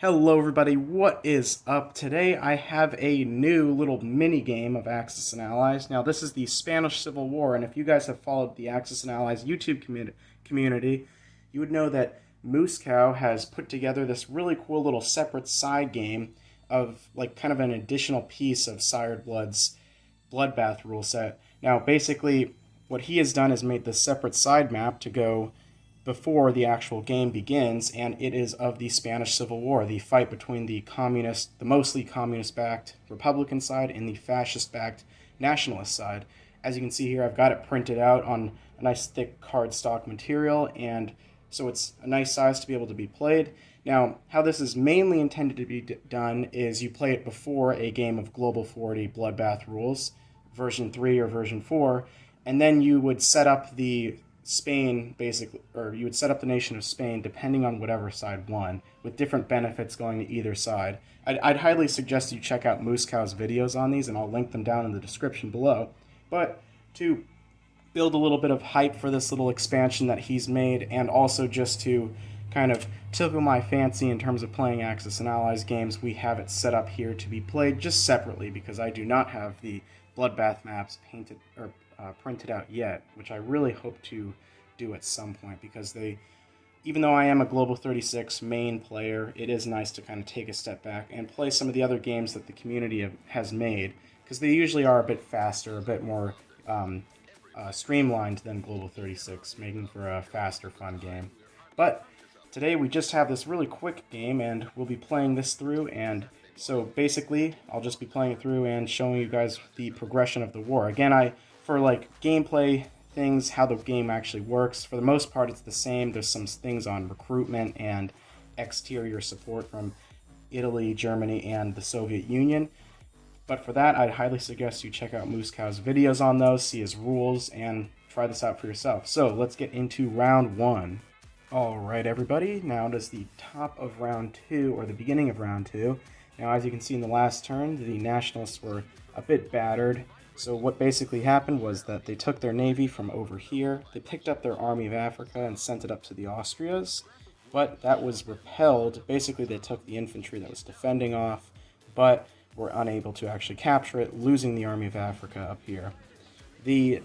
Hello everybody, what is up? Today I have a new little mini game of Axis and Allies. Now this is the Spanish Civil War, and if you guys have followed the Axis and Allies YouTube community, you would know that MooseCow has put together this really cool little separate side game of like kind of an additional piece of Sired Blood's Bloodbath rule set. Now basically what he has done is made this separate side map to go before the actual game begins, and it is of the Spanish Civil War, the fight between the mostly communist-backed Republican side and the fascist-backed nationalist side. As you can see here, I've got it printed out on a nice thick cardstock material, and so it's a nice size to be able to be played. Now, how this is mainly intended to be done is you play it before a game of Global 40 Bloodbath Rules, version 3 or version 4, and then you would set up the Spain, basically, or you would set up the nation of Spain depending on whatever side won, with different benefits going to either side. I'd highly suggest you check out MooseCow's videos on these, and I'll link them down in the description below. But to build a little bit of hype for this little expansion that he's made, and also just to kind of tickle my fancy in terms of playing Axis and Allies games, we have it set up here to be played just separately because I do not have the Bloodbath maps painted or printed out yet, which I really hope to do at some point, because even though I am a Global 36 main player, it is nice to kind of take a step back and play some of the other games that the community has made, because they usually are a bit faster, a bit more streamlined than Global 36, making for a faster, fun game. But today we just have this really quick game, and we'll be playing this through, and so basically I'll just be playing it through and showing you guys the progression of the war. Again, for like gameplay things, how the game actually works, for the most part it's the same. There's some things on recruitment and exterior support from Italy, Germany, and the Soviet Union. But for that, I'd highly suggest you check out MooseCow's videos on those, see his rules, and try this out for yourself. So let's get into round one. Alright everybody, now it is the top of round two, or the beginning of round two. Now as you can see in the last turn, the nationalists were a bit battered. So what basically happened was that they took their navy from over here, they picked up their army of Africa and sent it up to the Austrias, but that was repelled. Basically they took the infantry that was defending off, but were unable to actually capture it, losing the army of Africa up here. The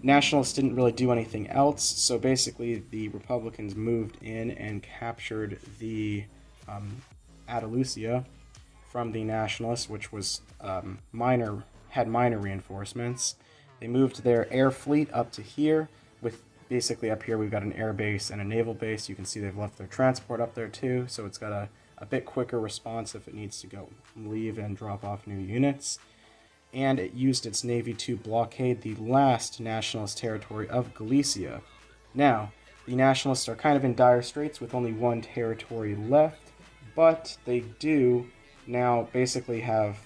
nationalists didn't really do anything else, so basically the Republicans moved in and captured the Andalusia from the nationalists, which was had minor reinforcements. They moved their air fleet up to here, with basically up here we've got an air base and a naval base. You can see they've left their transport up there too, so it's got a bit quicker response if it needs to go leave and drop off new units. And it used its navy to blockade the last nationalist territory of Galicia. Now, the nationalists are kind of in dire straits with only one territory left, but they do now basically have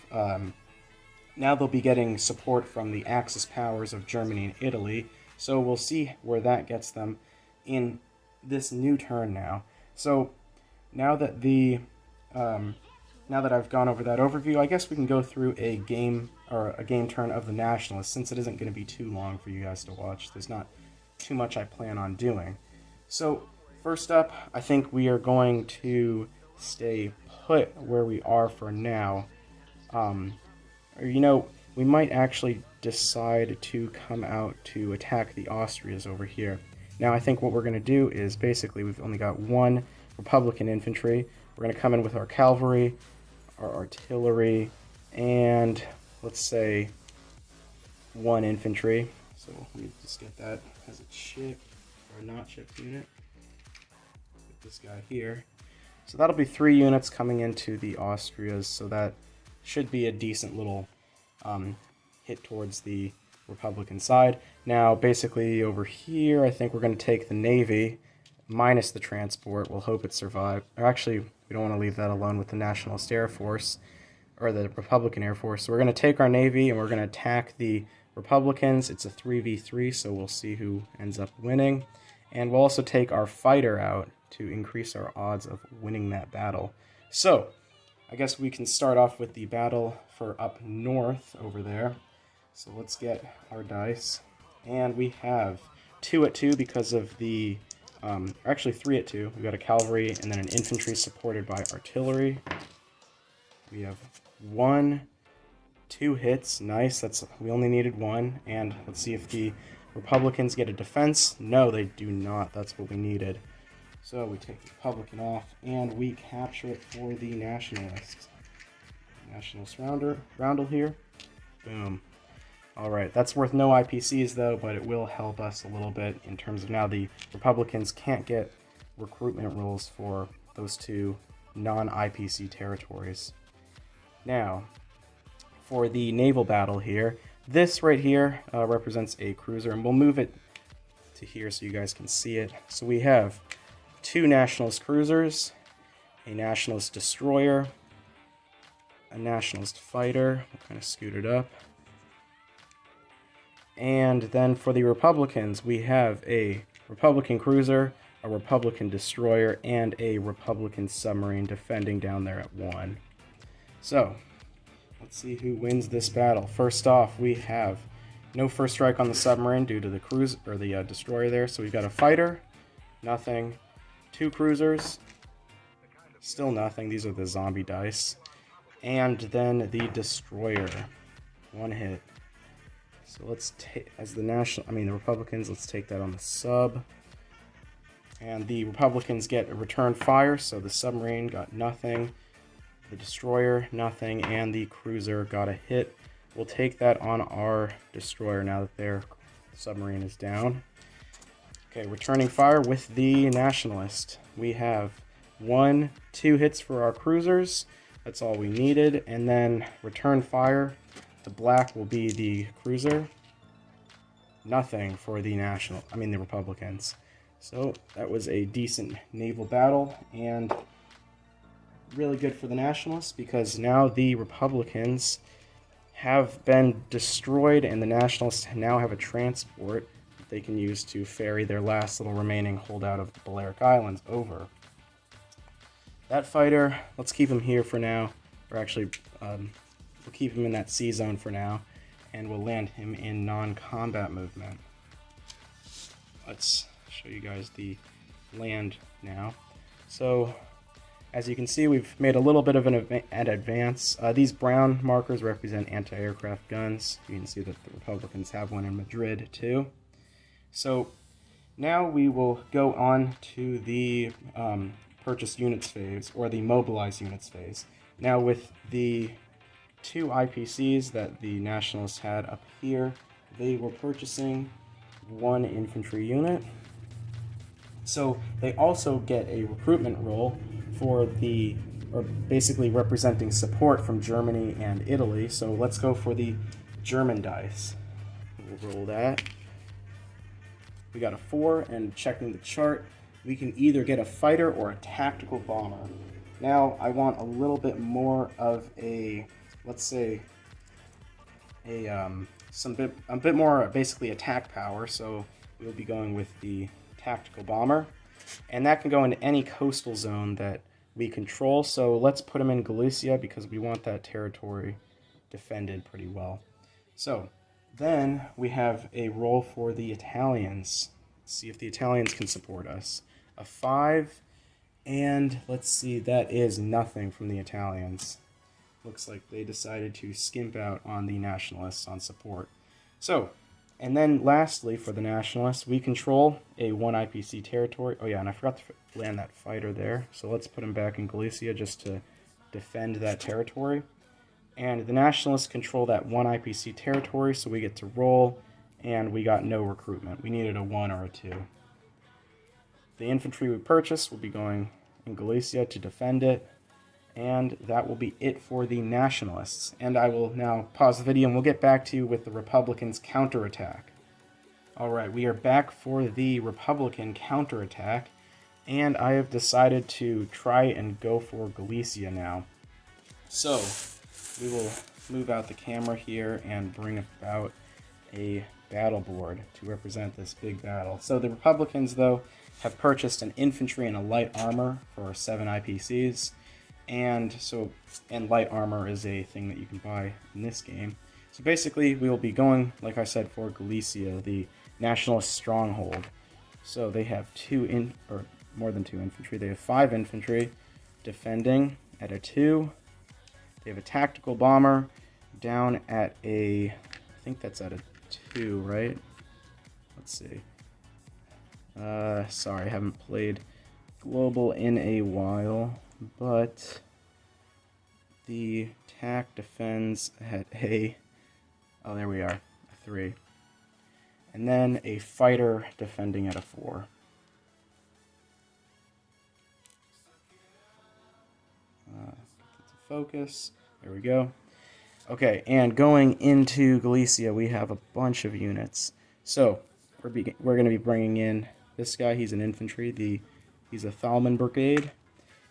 now they'll be getting support from the Axis powers of Germany and Italy, so we'll see where that gets them in this new turn now. So now that now that I've gone over that overview, I guess we can go through a game turn of the nationalists, since it isn't going to be too long for you guys to watch. There's not too much I plan on doing. So first up, I think we are going to stay put where we are for now. We might actually decide to come out to attack the Austrias over here. Now, I think what we're going to do is basically we've only got one Republican infantry. We're going to come in with our cavalry, our artillery, and let's say one infantry. So let me just get that as a chip, or a not chipped unit. Get this guy here. So that'll be 3 units coming into the Austrias, so that should be a decent little hit towards the Republican side. Now, basically over here, I think we're going to take the Navy minus the transport. We'll hope it survives. Or actually, we don't want to leave that alone with the Nationalist Air Force, or the Republican Air Force. So we're going to take our Navy and we're going to attack the Republicans. It's a 3v3, so we'll see who ends up winning. And we'll also take our fighter out to increase our odds of winning that battle. So I guess we can start off with the battle for up north over there. So let's get our dice. And we have 2 at 2 because of the Actually 3 at 2. We've got a cavalry and then an infantry supported by artillery. We have 2 hits. Nice. We only needed 1. And let's see if the Republicans get a defense. No, they do not. That's what we needed. So we take the Republican off and we capture it for the Nationalists. Nationalist roundel here. Boom. Alright, that's worth no IPCs though, but it will help us a little bit in terms of now the Republicans can't get recruitment rules for those 2 non-IPC territories. Now, for the naval battle here, this right here represents a cruiser, and we'll move it to here so you guys can see it. So we have 2 nationalist cruisers, a nationalist destroyer, a nationalist fighter. We'll kind of scoot it up. And then for the Republicans, we have a Republican cruiser, a Republican destroyer, and a Republican submarine defending down there at 1. So, let's see who wins this battle. First off, we have no first strike on the submarine due to the cruiser or the destroyer there. So we've got a fighter, nothing. 2 cruisers, still nothing. These are the zombie dice. And then the destroyer, 1 hit. So let's take, the Republicans, let's take that on the sub. And the Republicans get a return fire, so the submarine got nothing. The destroyer, nothing, and the cruiser got a hit. We'll take that on our destroyer now that their submarine is down. Okay, returning fire with the Nationalist. We have 2 hits for our cruisers. That's all we needed. And then return fire. The black will be the cruiser. Nothing for the the Republicans. So that was a decent naval battle and really good for the Nationalists because now the Republicans have been destroyed and the Nationalists now have a transport that they can use to ferry their last little remaining holdout of the Balearic Islands over. That fighter, let's keep him here for now. Or actually, we'll keep him in that sea zone for now, and we'll land him in non-combat movement. Let's show you guys the land now. So, as you can see, we've made a little bit of an advance. These brown markers represent anti-aircraft guns. You can see that the Republicans have one in Madrid too. So, now we will go on to the purchase units phase, or the mobilize units phase. Now with the 2 IPCs that the Nationalists had up here, they were purchasing 1 infantry unit. So they also get a recruitment role for basically representing support from Germany and Italy. So let's go for the German dice. We'll roll that. We got a 4, and checking the chart, we can either get a fighter or a tactical bomber. Now I want a little bit more of a, let's say, a bit more basically attack power. So we'll be going with the tactical bomber, and that can go into any coastal zone that we control. So let's put him in Galicia because we want that territory defended pretty well. So then we have a role for the Italians. Let's see if the Italians can support us. A 5, and let's see, that is nothing from the Italians. Looks like they decided to skimp out on the Nationalists on support. So, and then lastly for the Nationalists, we control a 1 IPC territory. Oh yeah, and I forgot to land that fighter there. So let's put him back in Galicia just to defend that territory. And the Nationalists control that 1 IPC territory, so we get to roll, and we got no recruitment. We needed a 1 or a 2. The infantry we purchased will be going in Galicia to defend it, and that will be it for the Nationalists. And I will now pause the video and we'll get back to you with the Republicans' counterattack. Alright, we are back for the Republican counterattack, and I have decided to try and go for Galicia now. So, we will move out the camera here and bring about a battle board to represent this big battle. So the Republicans, though, have purchased an infantry and a light armor for 7 IPCs, and light armor is a thing that you can buy in this game. So basically, we will be going, like I said, for Galicia, the nationalist stronghold. So they have or more than 2 infantry. They have 5 infantry defending at a 2. They have a tactical bomber down at I think that's at a 2, right? Let's see. Sorry, I haven't played Global in a while, but the TAC defends at oh, there we are, a 3. And then a fighter defending at a 4. Focus. There we go. Okay, and going into Galicia, we have a bunch of units. So we're going to be bringing in this guy. He's an infantry. He's a Thalman Brigade.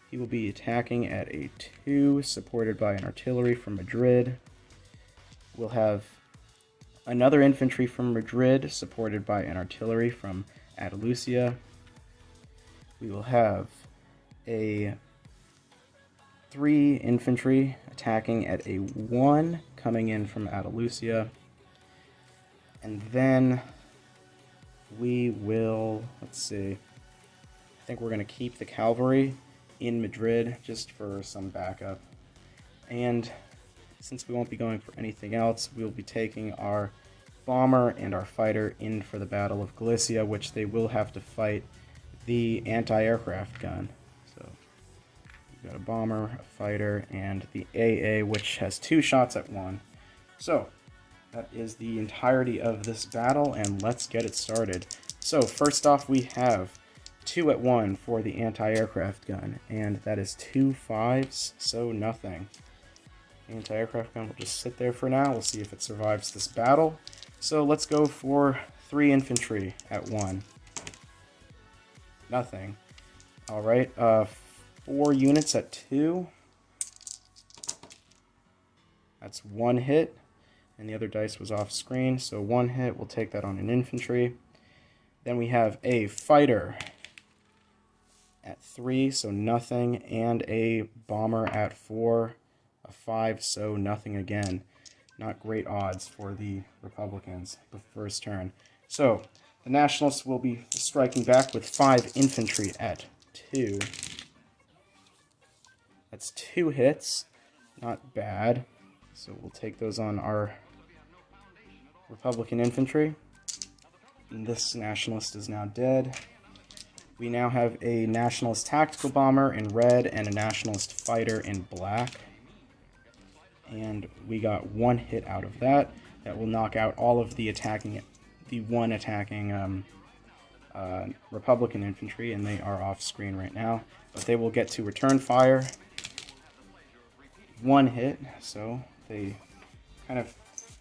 He will be attacking at a 2, supported by an artillery from Madrid. We'll have another infantry from Madrid, supported by an artillery from Andalusia. We will have a 3 infantry attacking at a 1, coming in from Andalusia. And then we will, let's see, I think we're going to keep the cavalry in Madrid just for some backup. And since we won't be going for anything else, we'll be taking our bomber and our fighter in for the Battle of Galicia, which they will have to fight the anti-aircraft gun. So we've got a bomber, a fighter, and the AA, which has 2 shots at 1. So that is the entirety of this battle, and let's get it started. So first off, we have 2 at 1 for the anti-aircraft gun, and that is 2 5s, so nothing. The anti-aircraft gun will just sit there for now. We'll see if it survives this battle. So let's go for 3 infantry at 1. Nothing. Alright, 4 units at 2. That's 1 hit, and the other dice was off screen, so 1 hit. We'll take that on an infantry. Then we have a fighter at 3, so nothing, and a bomber at 4, a 5, so nothing again. Not great odds for the Republicans the first turn. So the Nationalists will be striking back with 5 infantry at 2. That's 2 hits, not bad. So we'll take those on our Republican infantry. And this Nationalist is now dead. We now have a Nationalist tactical bomber in red and a Nationalist fighter in black. And we got 1 hit out of that. That will knock out all of the one attacking Republican infantry, and they are off screen right now. But they will get to return fire. 1 hit, so they kind of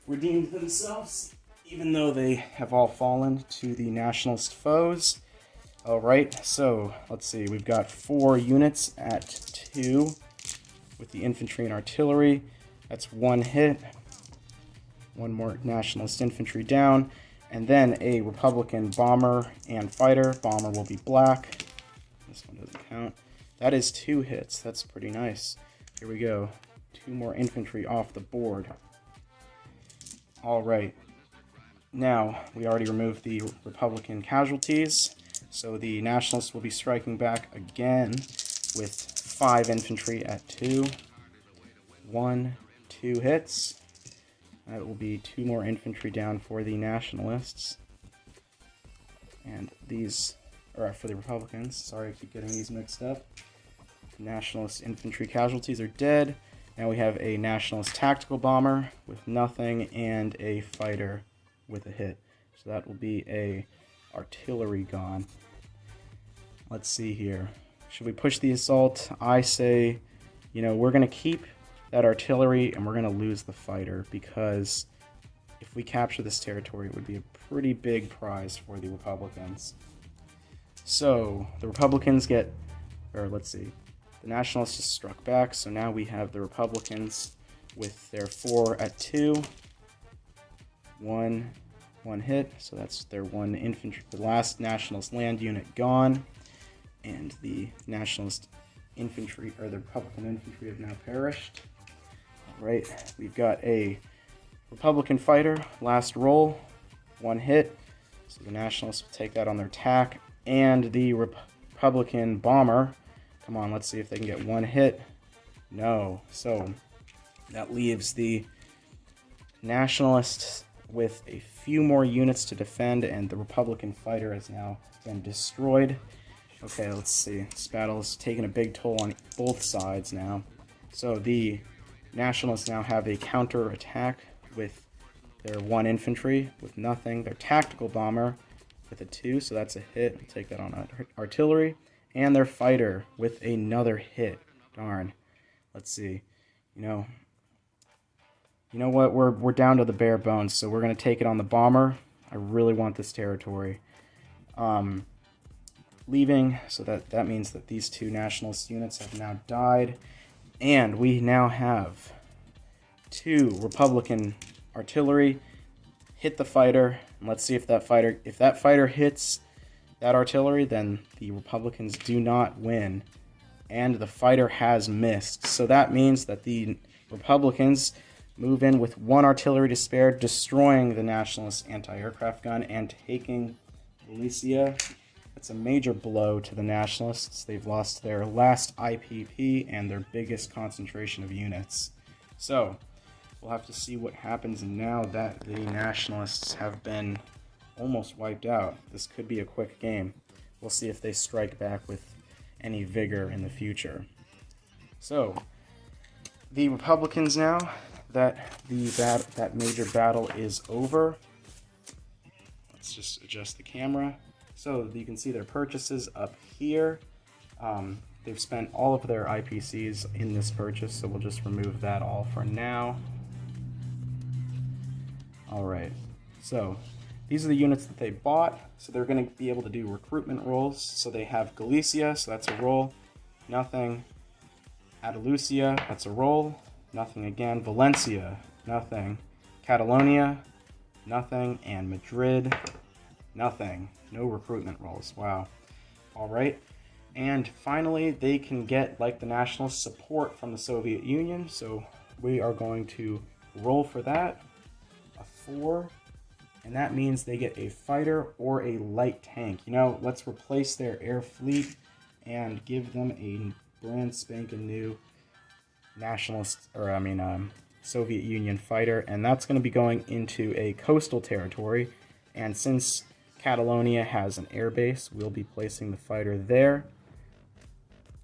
redeemed themselves, even though they have all fallen to the Nationalist foes. Alright, so let's see, we've got 4 units at 2 with the infantry and artillery. That's 1 hit. 1 more Nationalist infantry down. And then a Republican bomber and fighter. Bomber will be black. This one doesn't count. That is 2 hits. That's pretty nice. Here we go. 2 more infantry off the board. Alright. Now, we already removed the Republican casualties. So the Nationalists will be striking back again with 5 infantry at 2. 1, 2 hits. That will be 2 more infantry down for the Nationalists. And these, or for the Republicans, sorry I keep getting these mixed up. Nationalist infantry casualties are dead. Now we have a Nationalist tactical bomber with nothing and a fighter with a hit. So that will be a artillery gone. Let's see here. Should we push the assault? I say, we're going to keep that artillery and we're going to lose the fighter, because if we capture this territory, it would be a pretty big prize for the Republicans. So the Republicans get, or let's see, the Nationalists just struck back, so now we have the Republicans with their 4 at 2. 1 hit, so that's their 1 infantry, the last Nationalist land unit gone, and the Nationalist infantry, or the Republican infantry, have now perished. Alright, we've got a Republican fighter, last roll, 1 hit, so the Nationalists will take that on their tack, and the Republican bomber. Come on, let's see if they can get one hit. No. So that leaves the Nationalists with a few more units to defend, and the Republican fighter has now been destroyed. Okay, let's see. This battle is taking a big toll on both sides now. So the Nationalists now have a counter-attack with their 1 infantry with nothing. Their tactical bomber with a 2, so that's a hit. We'll take that on artillery. And their fighter with another hit. Darn. Let's see. You know what? We're down to the bare bones, so we're going to take it on the bomber. I really want this territory. Leaving, so that means that these 2 Nationalist units have now died. And we now have 2 Republican artillery hit the fighter. And let's see if that fighter hits that artillery, then the Republicans do not win. And the fighter has missed. So that means that the Republicans move in with 1 artillery to spare, destroying the Nationalist anti-aircraft gun and taking Galicia. That's a major blow to the Nationalists. They've lost their last IPP and their biggest concentration of units. So we'll have to see what happens now that the Nationalists have been almost wiped out. This could be a quick game. We'll see if they strike back with any vigor in the future. So the Republicans now that that major battle is over. Let's just adjust the camera. So you can see their purchases up here. They've spent all of their IPCs in this purchase, so we'll just remove that all for now. Alright, so these are the units that they bought. So they're going to be able to do recruitment rolls. So they have Galicia, so that's a roll. Nothing. Andalusia, that's a roll. Nothing again. Valencia, nothing. Catalonia, nothing. And Madrid, nothing. No recruitment rolls. Wow. Alright. And finally, they can get, like the Nationalists, support from the Soviet Union. So we are going to roll for that. A 4. And that means they get a fighter or a light tank. Let's replace their air fleet and give them a brand spanking new Soviet Union fighter. And that's going to be going into a coastal territory. And since Catalonia has an air base, we'll be placing the fighter there.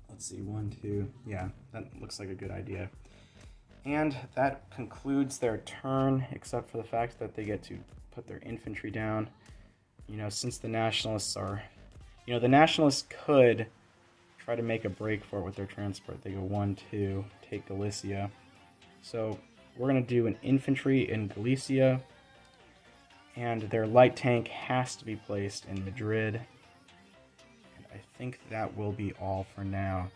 Let's see, 1, 2, yeah, that looks like a good idea. And that concludes their turn, except for the fact that they get to put their infantry down. Since the Nationalists are, the Nationalists could try to make a break for it with their transport. They go 1, 2, take Galicia. So we're going to do an infantry in Galicia, and their light tank has to be placed in Madrid. And I think that will be all for now.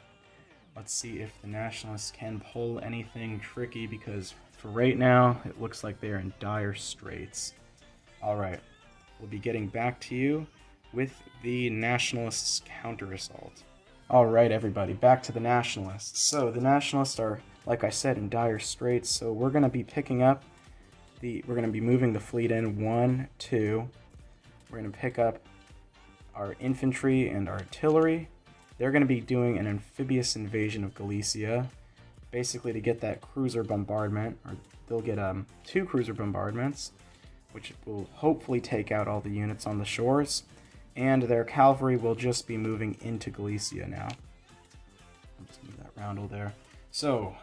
Let's see if the Nationalists can pull anything tricky, because for right now, it looks like they're in dire straits. Alright, we'll be getting back to you with the Nationalists' counter-assault. Alright everybody, back to the Nationalists. So the Nationalists are, like I said, in dire straits, so we're going to be picking up we're going to be moving the fleet in 1, 2. We're going to pick up our infantry and artillery. They're going to be doing an amphibious invasion of Galicia, basically to get that cruiser bombardment, or they'll get 2 cruiser bombardments, which will hopefully take out all the units on the shores, and their cavalry will just be moving into Galicia now. I'll just move that roundel there. So,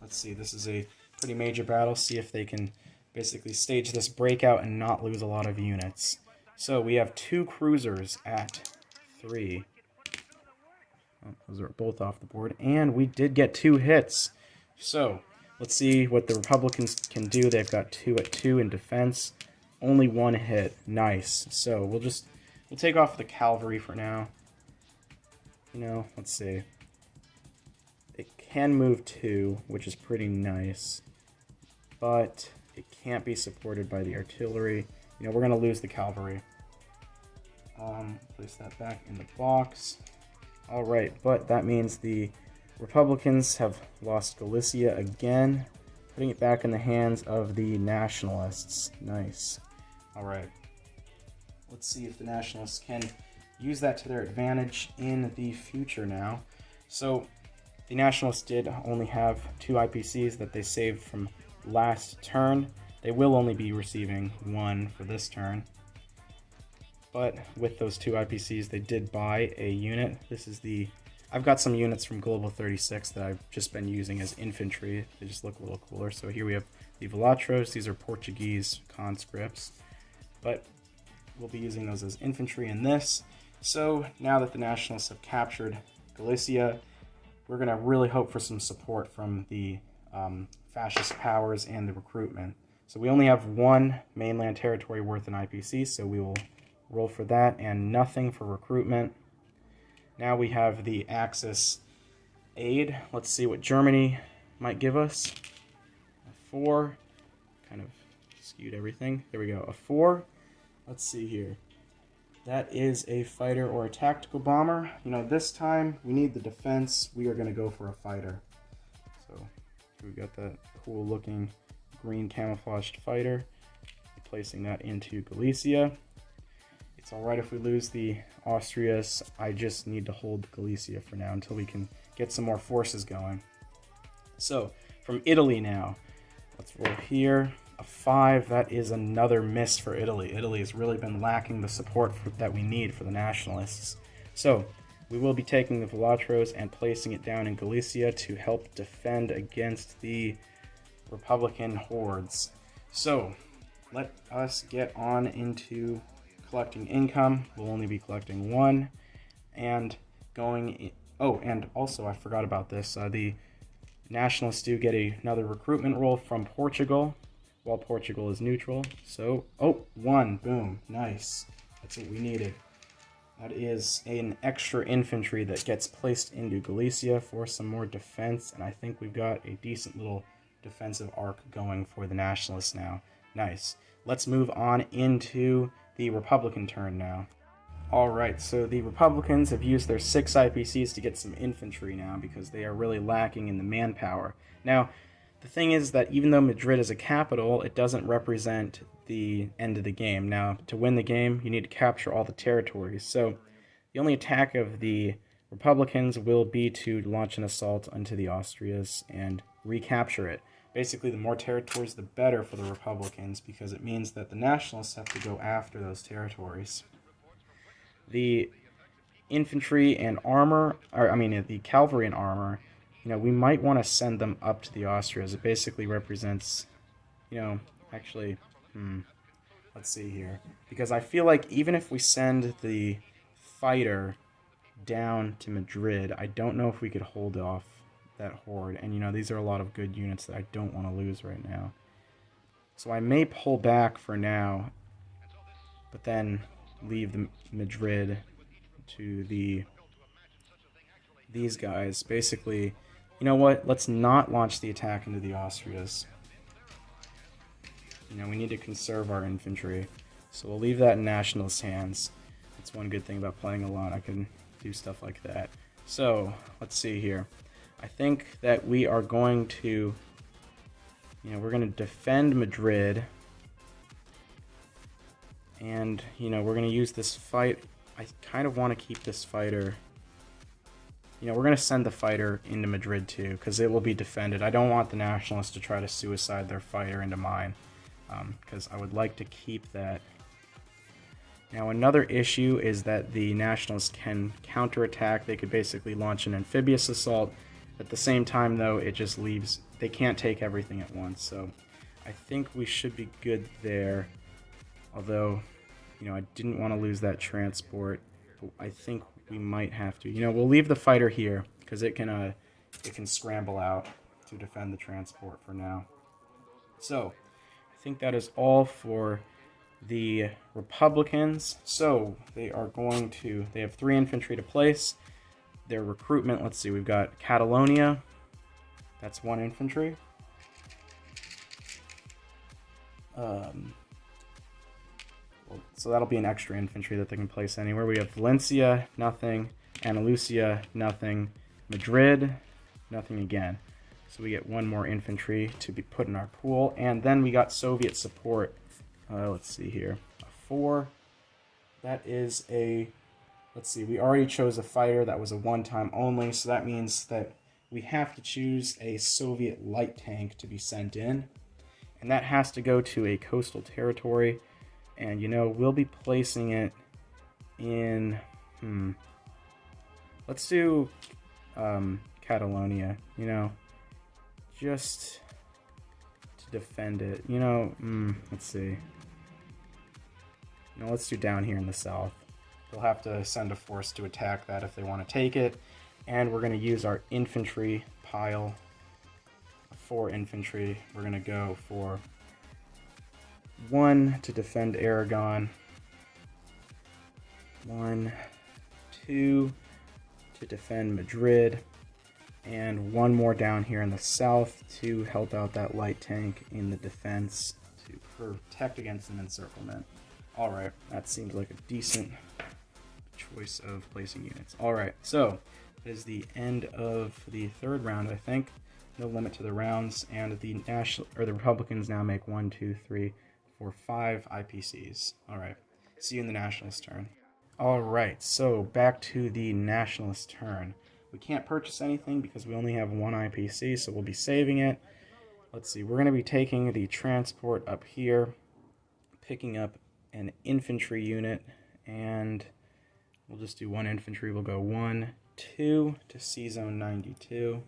let's see, this is a pretty major battle, see if they can basically stage this breakout and not lose a lot of units. So we have 2 cruisers at 3. Oh, those are both off the board, and we did get 2 hits. So let's see what the Republicans can do. They've got 2 at 2 in defense, only 1 hit. Nice. So we'll take off the cavalry for now. Let's see. It can move 2, which is pretty nice, but it can't be supported by the artillery. We're going to lose the cavalry. Place that back in the box. Alright, but that means the Republicans have lost Galicia again, putting it back in the hands of the Nationalists. Nice. Alright. Let's see if the Nationalists can use that to their advantage in the future now. So the Nationalists did only have 2 IPCs that they saved from last turn. They will only be receiving 1 for this turn. But with those 2 IPCs, they did buy a unit. This is the... I've got some units from Global 36 that I've just been using as infantry. They just look a little cooler. So here we have the Velatros. These are Portuguese conscripts. But we'll be using those as infantry in this. So now that the Nationalists have captured Galicia, we're going to really hope for some support from the fascist powers and the recruitment. So we only have 1 mainland territory worth an IPC, so we will roll for that, and nothing for recruitment. Now we have the Axis aid. Let's see what Germany might give us. A 4. Kind of skewed everything. There we go. A 4. Let's see here. That is a fighter or a tactical bomber. You know, this time we need the defense. We are going to go for a fighter. So we got that cool looking green camouflaged fighter. Placing that into Galicia. It's alright if we lose the Austrias. I just need to hold Galicia for now until we can get some more forces going. So, from Italy now. Let's roll here. A 5. That is another miss for Italy. Italy has really been lacking the support that we need for the Nationalists. So, we will be taking the Velatros and placing it down in Galicia to help defend against the Republican hordes. So, let us get on into collecting income. We'll only be collecting 1. And going... Oh, and also, I forgot about this. The Nationalists do get another recruitment roll from Portugal, while Portugal is neutral. So, 1. Boom. Nice. That's what we needed. That is an extra infantry that gets placed into Galicia for some more defense, and I think we've got a decent little defensive arc going for the Nationalists now. Nice. Let's move on into the Republican turn now. Alright, so the Republicans have used their 6 IPCs to get some infantry now because they are really lacking in the manpower. Now, the thing is that even though Madrid is a capital, it doesn't represent the end of the game. Now, to win the game, you need to capture all the territories. So, the only attack of the Republicans will be to launch an assault onto the Austrias and recapture it. Basically, the more territories, the better for the Republicans, because it means that the Nationalists have to go after those territories. The infantry and armor, the cavalry and armor, you know, we might want to send them up to the Austrias. It basically represents, you know, actually, let's see here. Because I feel like even if we send the fighter down to Madrid, I don't know if we could hold off that horde. And, you know, these are a lot of good units that I don't want to lose right now. So I may pull back for now, but then leave the Madrid to these guys. Basically, you know what? Let's not launch the attack into the Austrias. You know, we need to conserve our infantry. So we'll leave that in Nationalists' hands. That's one good thing about playing a lot. I can do stuff like that. So, let's see here. I think that we are going to, you know, we're going to defend Madrid. And, you know, we're going to use this fight. I kind of want to keep this fighter. You know, we're going to send the fighter into Madrid too, because it will be defended. I don't want the Nationalists to try to suicide their fighter into mine, because I would like to keep that. Now, another issue is that the Nationalists can counterattack. They could basically launch an amphibious assault. At the same time, though, it just leaves... They can't take everything at once, so I think we should be good there. Although, you know, I didn't want to lose that transport, but I think we might have to. You know, we'll leave the fighter here, because it can scramble out to defend the transport for now. So, I think that is all for the Republicans. So, they have 3 infantry to place. Their recruitment, let's see, we've got Catalonia. That's 1 infantry. So that'll be an extra infantry that they can place anywhere. We have Valencia, nothing. Andalusia, nothing. Madrid, nothing again. So we get 1 more infantry to be put in our pool. And then we got Soviet support. Let's see here. A 4. That is a let's see, we already chose a fighter that was a one-time only, so that means that we have to choose a Soviet light tank to be sent in. And that has to go to a coastal territory. And, you know, we'll be placing it in, let's do Catalonia, you know, just to defend it. You know, let's see. No, let's do down here in the south. They'll have to send a force to attack that if they want to take it. And we're going to use our infantry pile. 4 infantry. We're going to go for 1 to defend Aragon. 1, 2 to defend Madrid. And 1 more down here in the south to help out that light tank in the defense to protect against an encirclement. Alright, that seems like a decent choice of placing units. Alright, so that is the end of the 3rd round, I think. No limit to the rounds, and the Republicans now make 1, 2, 3, 4, 5 IPCs. Alright, see you in the Nationalist turn. Alright, so back to the Nationalist turn. We can't purchase anything because we only have 1 IPC, so we'll be saving it. Let's see, we're going to be taking the transport up here, picking up an infantry unit, and we'll just do 1 infantry. We'll go 1, 2 to C-Zone 92,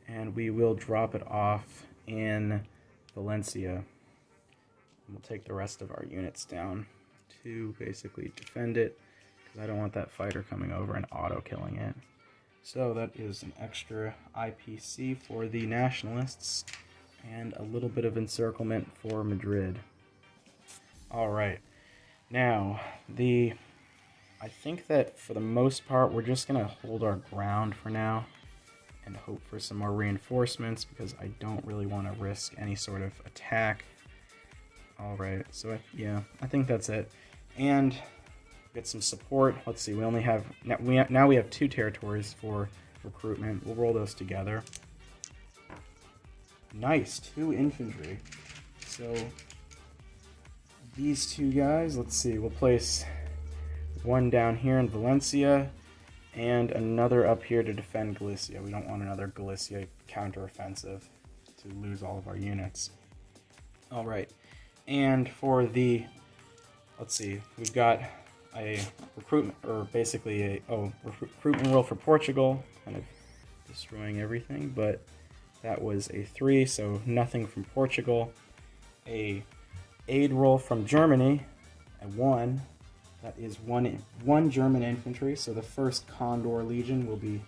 and we will drop it off in Valencia. We'll take the rest of our units down to basically defend it, because I don't want that fighter coming over and auto-killing it. So that is an extra IPC for the Nationalists, and a little bit of encirclement for Madrid. Alright, now, I think that for the most part, we're just going to hold our ground for now and hope for some more reinforcements, because I don't really want to risk any sort of attack. Alright, so yeah, I think that's it. And get some support. Let's see, we only have, now we have 2 territories for recruitment. We'll roll those together. Nice, 2 infantry. So these 2 guys, let's see, we'll place 1 down here in Valencia and another up here to defend Galicia. We don't want another Galicia counteroffensive to lose all of our units. Alright, and for the, let's see, we've got a recruitment, or basically a recruitment roll for Portugal, kind of destroying everything, but that was a 3, so nothing from Portugal. A aid roll from Germany, a 1. That is one German infantry, so the 1st Condor Legion will be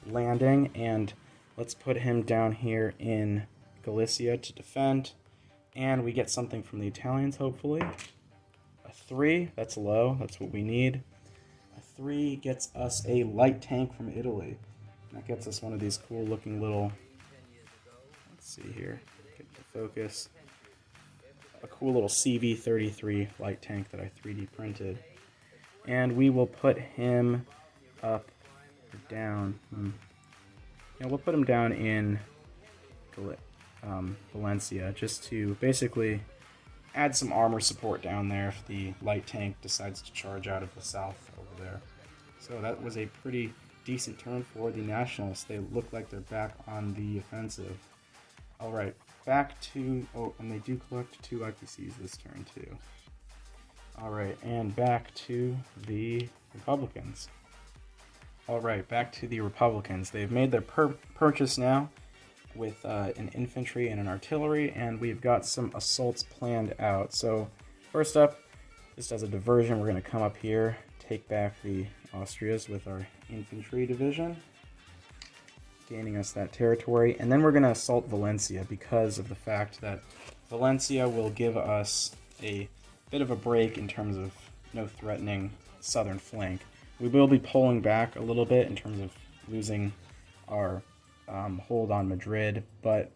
landing, and let's put him down here in Galicia to defend. And we get something from the Italians, hopefully. A 3, that's low, that's what we need. A 3 gets us a light tank from Italy. That gets us one of these cool looking little, let's see here, get the focus. A cool little CV-33 light tank that I 3D printed. And we will put him up or down. Yeah, we'll put him down in Valencia, just to basically add some armor support down there if the light tank decides to charge out of the south over there. So that was a pretty decent turn for the Nationalists. They look like they're back on the offensive. Alright, back to, oh, and they do collect 2 IPCs this turn too. Alright, and back to the Republicans. Alright, back to the Republicans. They've made their purchase now with an infantry and an artillery, and we've got some assaults planned out. So, first up, just as a diversion, we're going to come up here, take back the Austrias with our infantry division, gaining us that territory, and then we're going to assault Valencia because of the fact that Valencia will give us a bit of a break in terms of no threatening southern flank. We will be pulling back a little bit in terms of losing our hold on Madrid, but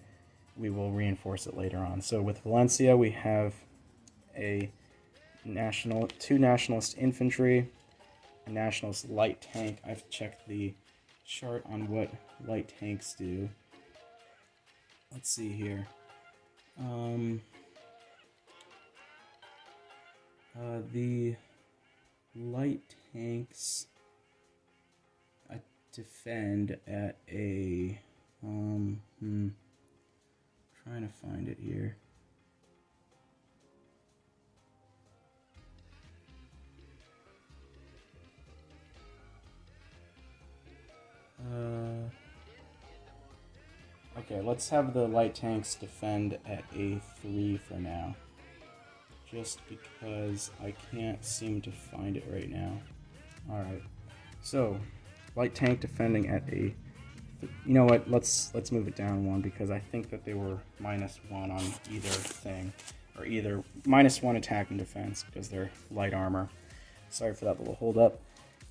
we will reinforce it later on. So with Valencia, we have two nationalist infantry, a nationalist light tank. I've checked the chart on what light tanks do. Let's see here. light tanks defend at a trying to find it here. Okay, let's have the light tanks defend at a 3 for now. Just because I can't seem to find it right now. Alright, so light tank defending at a... You know what, let's move it down 1 because I think that they were -1 on either thing. Or either -1 attack and defense because they're light armor. Sorry for that little hold up.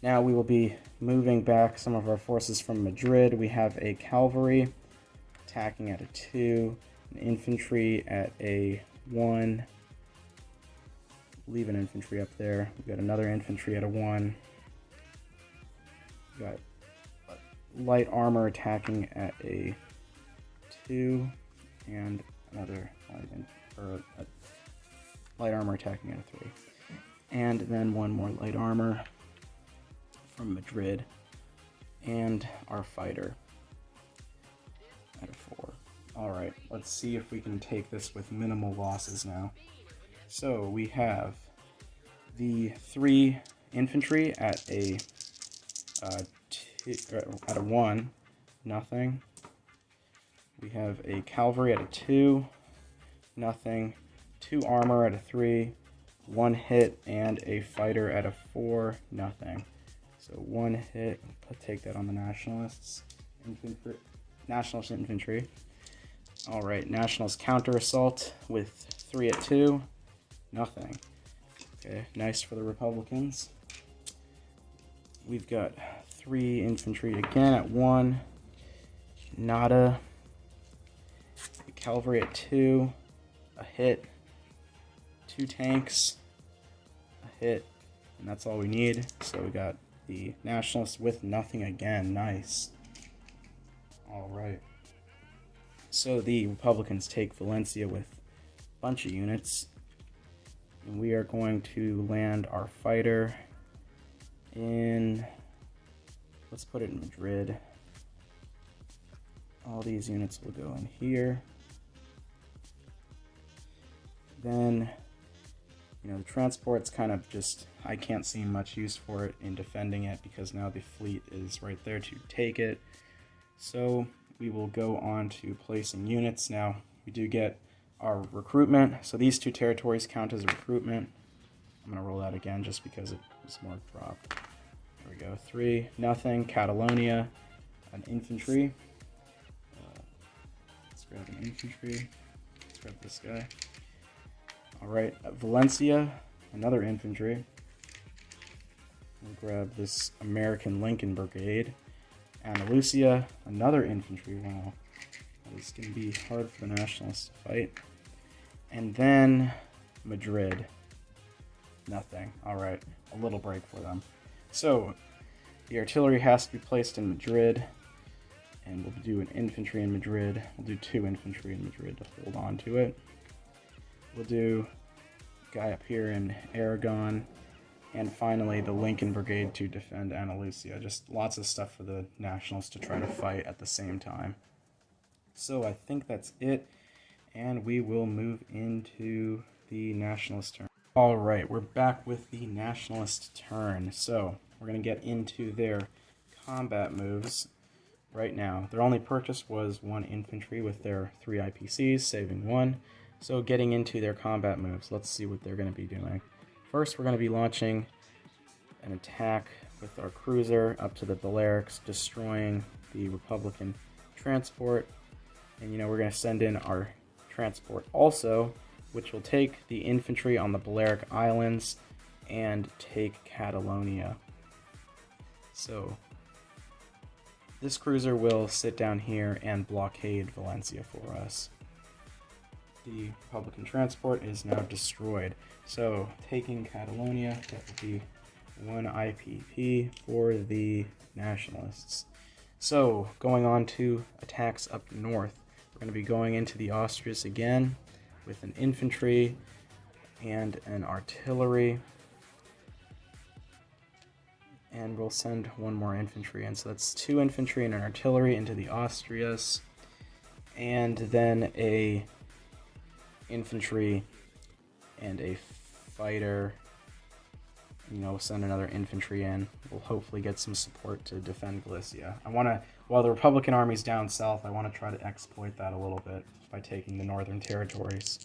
Now we will be moving back some of our forces from Madrid. We have a cavalry attacking at a 2, an infantry at a 1. Leave an infantry up there. We've got another infantry at a 1. We've got light armor attacking at a 2, and another light armor attacking at a 3. And then one more light armor from Madrid, and our fighter at a 4. Alright, let's see if we can take this with minimal losses now. So we have the 3 infantry at a 1, nothing. We have a cavalry at a 2, nothing. 2 armor at a 3, 1 hit, and a fighter at a 4, nothing. So 1 hit. Take that on the nationalists. Nationalist infantry. All right, nationalist counter assault with 3 at 2, nothing. Okay, nice for the Republicans. We've got 3 infantry again at 1, nada. Cavalry at 2, a hit. 2 tanks, a hit, and that's all we need. So we got the nationalists with nothing again. Nice. All right. So the Republicans take Valencia with a bunch of units, and we are going to land our fighter in, let's put it in Madrid. All these units will go in here. Then, you know, the transport's kind of just, I can't see much use for it in defending it because now the fleet is right there to take it. So we will go on to placing units. Now, we do get our recruitment. So these 2 territories count as recruitment. I'm going to roll that again just because it was more dropped. There we go. 3, nothing. Catalonia, an infantry. Let's grab an infantry. Let's grab this guy. Alright, Valencia, another infantry. We'll grab this American Lincoln Brigade. Andalusia, another infantry. Wow, that is going to be hard for the nationalists to fight. And then Madrid, nothing. Alright, a little break for them. So, the artillery has to be placed in Madrid. And we'll do an infantry in Madrid. We'll do 2 infantry in Madrid to hold on to it. We'll do a guy up here in Aragon, and finally the Lincoln Brigade to defend Andalusia. Just lots of stuff for the nationalists to try to fight at the same time. So I think that's it, and we will move into the nationalist turn. Alright, we're back with the nationalist turn. So we're going to get into their combat moves right now. Their only purchase was 1 infantry with their 3 IPCs, saving 1. So getting into their combat moves, let's see what they're going to be doing. First, we're going to be launching an attack with our cruiser up to the Balearics, destroying the Republican transport. And, you know, we're going to send in our transport also, which will take the infantry on the Balearic Islands and take Catalonia. So this cruiser will sit down here and blockade Valencia for us. The Republican transport is now destroyed. So taking Catalonia, that will be 1 IPP for the nationalists. So going on to attacks up north. We're going to be going into the Austrias again with an infantry and an artillery. And we'll send one more infantry in. So that's 2 infantry and an artillery into the Austrias. And then a infantry and a fighter. Send another infantry in. We'll hopefully get some support to defend Galicia. While the Republican army's down south, I want to try to exploit that a little bit by taking the northern territories.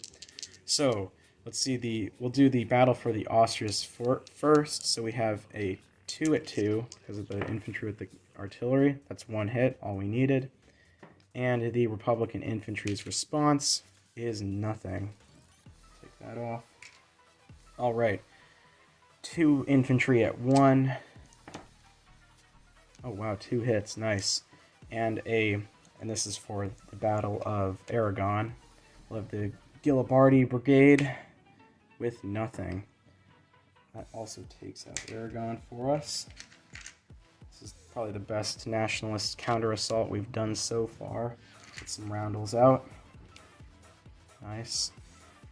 So, let's see, we'll do the battle for the Austrias first. So we have a 2 at 2 because of the infantry with the artillery. That's 1 hit, all we needed. And the Republican infantry's response is nothing. Take that off. Alright. 2 infantry at 1. Oh wow, 2 hits, nice. And this is for the Battle of Aragon. We'll have the Gilibardi Brigade with nothing. That also takes out Aragon for us. This is probably the best nationalist counter-assault we've done so far. Get some roundels out. Nice.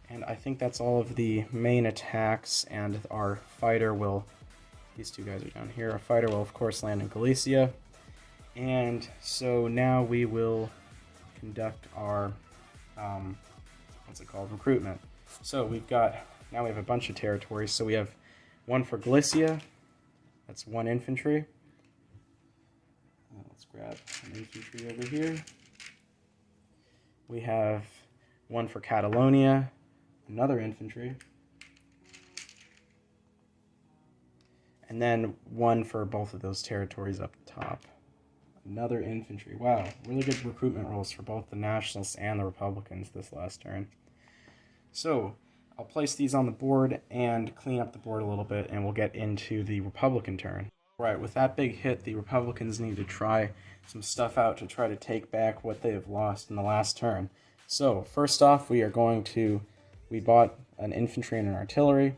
And I think that's all of the main attacks, and our fighter will... These 2 guys are down here. Our fighter will, of course, land in Galicia. And so now we will conduct our, recruitment. So now we have a bunch of territories. So we have 1 for Galicia. That's 1 infantry. Let's grab an infantry over here. We have 1 for Catalonia. Another infantry. And then 1 for both of those territories up top. Another infantry. Wow, really good recruitment rolls for both the Nationalists and the Republicans this last turn. So, I'll place these on the board and clean up the board a little bit, and we'll get into the Republican turn. Right, with that big hit, the Republicans need to try some stuff out to try to take back what they have lost in the last turn. So, first off, we bought an infantry and an artillery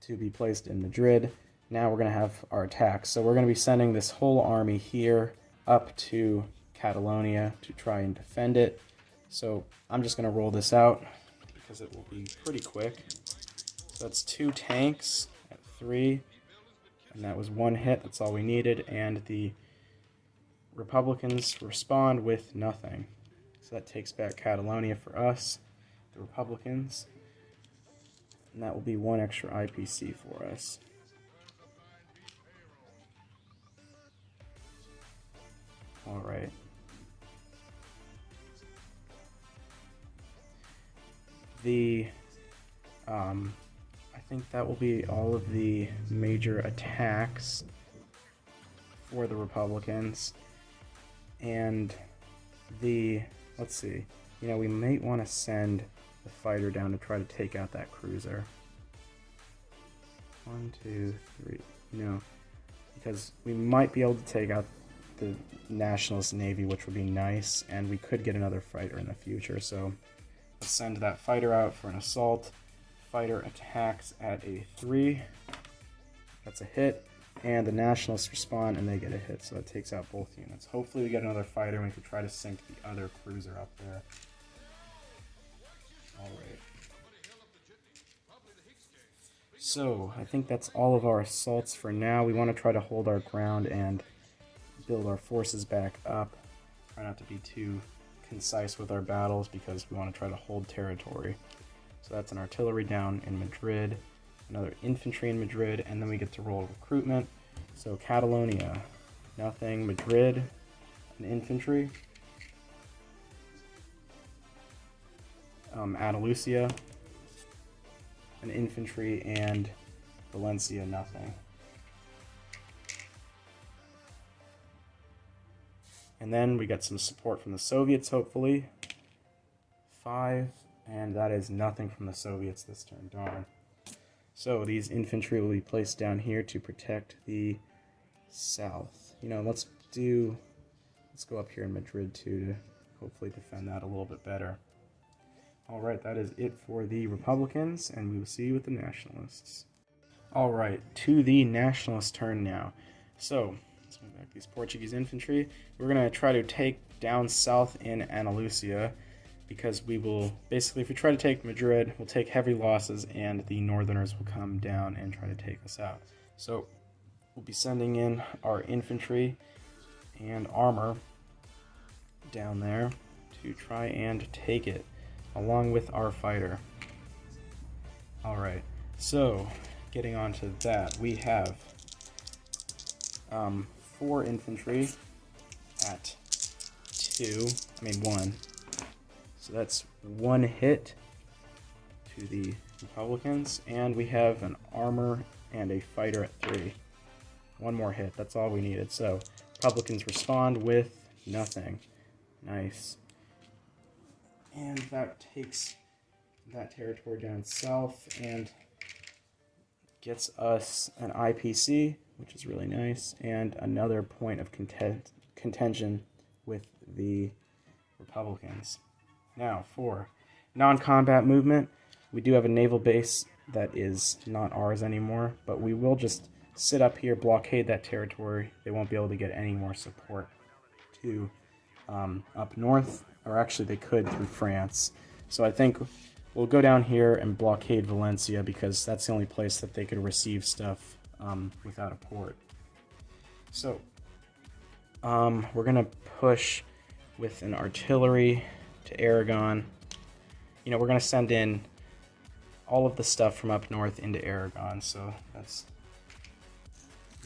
to be placed in Madrid. Now we're going to have our attacks. So we're going to be sending this whole army here up to Catalonia to try and defend it. So I'm just going to roll this out because it will be pretty quick. So that's 2 tanks at 3. And that was 1 hit. That's all we needed. And the Republicans respond with nothing. So that takes back Catalonia for us, the Republicans. And that will be 1 extra IPC for us. Alright. I think that will be all of the major attacks for the Republicans. And let's see, we might want to send the fighter down to try to take out that cruiser. 1, 2, 3, because we might be able to take out the Nationalist Navy, which would be nice, and we could get another fighter in the future, so let's send that fighter out for an assault. Fighter attacks at a 3. That's a hit, and the Nationalists respond and they get a hit, so that takes out both units. Hopefully we get another fighter and we can try to sink the other cruiser up there. Alright. So, I think that's all of our assaults for now. We want to try to hold our ground and build our forces back up. Try not to be too concise with our battles because we want to try to hold territory. So that's an artillery down in Madrid, another infantry in Madrid, and then we get to roll recruitment. So Catalonia, nothing. Madrid, an infantry. Andalusia, an infantry, and Valencia, nothing. And then we get some support from the Soviets, hopefully. 5, and that is nothing from the Soviets this turn, darn. So these infantry will be placed down here to protect the south. Let's go up here in Madrid too to hopefully defend that a little bit better. Alright, that is it for the Republicans, and we will see you with the Nationalists. Alright, to the Nationalist turn now. So, let's move back these Portuguese infantry. We're going to try to take down south in Andalusia, because we will, basically, if we try to take Madrid, we'll take heavy losses, and the Northerners will come down and try to take us out. So, we'll be sending in our infantry and armor down there to try and take it, along with our fighter. Alright, so getting on to that, we have 4 infantry at 1. So that's 1 hit to the Republicans, and we have an armor and a fighter at 3. 1 more hit, that's all we needed. So Republicans respond with nothing. Nice. And that takes that territory down south and gets us an IPC, which is really nice, and another point of contention with the Republicans. Now, for non-combat movement, we do have a naval base that is not ours anymore, but we will just sit up here, blockade that territory. They won't be able to get any more support to up north, or actually they could through France. So I think we'll go down here and blockade Valencia, because that's the only place that they could receive stuff without a port. So we're going to push with an artillery to Aragon. You know, we're going to send in all of the stuff from up north into Aragon, so that's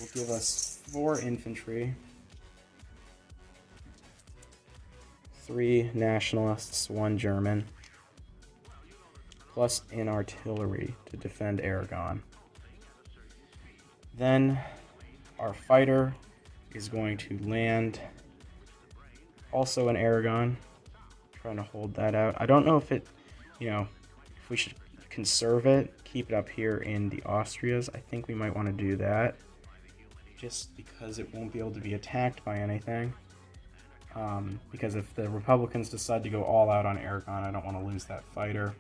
will give us 4 infantry, 3 nationalists, 1 German, plus an artillery to defend Aragon. Then our fighter is going to land also in Aragon, trying to hold that out. I don't know if it, you know, if we should conserve it, keep it up here in the Austrias. I think we might want to do that, just because it won't be able to be attacked by anything. Because if the Republicans decide to go all out on Aragon, I don't want to lose that fighter.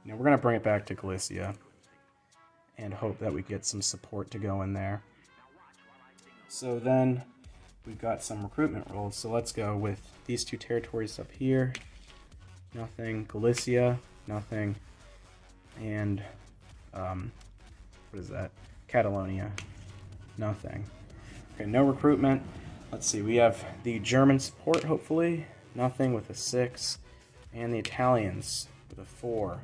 You know, we're going to bring it back to Galicia and hope that we get some support to go in there. So then we've got some recruitment rolls, so let's go with these 2 territories up here. Nothing. Galicia, nothing. And, what is that? Catalonia, nothing. Okay, no recruitment. Let's see, we have the German support, hopefully. Nothing with a 6. And the Italians with a 4.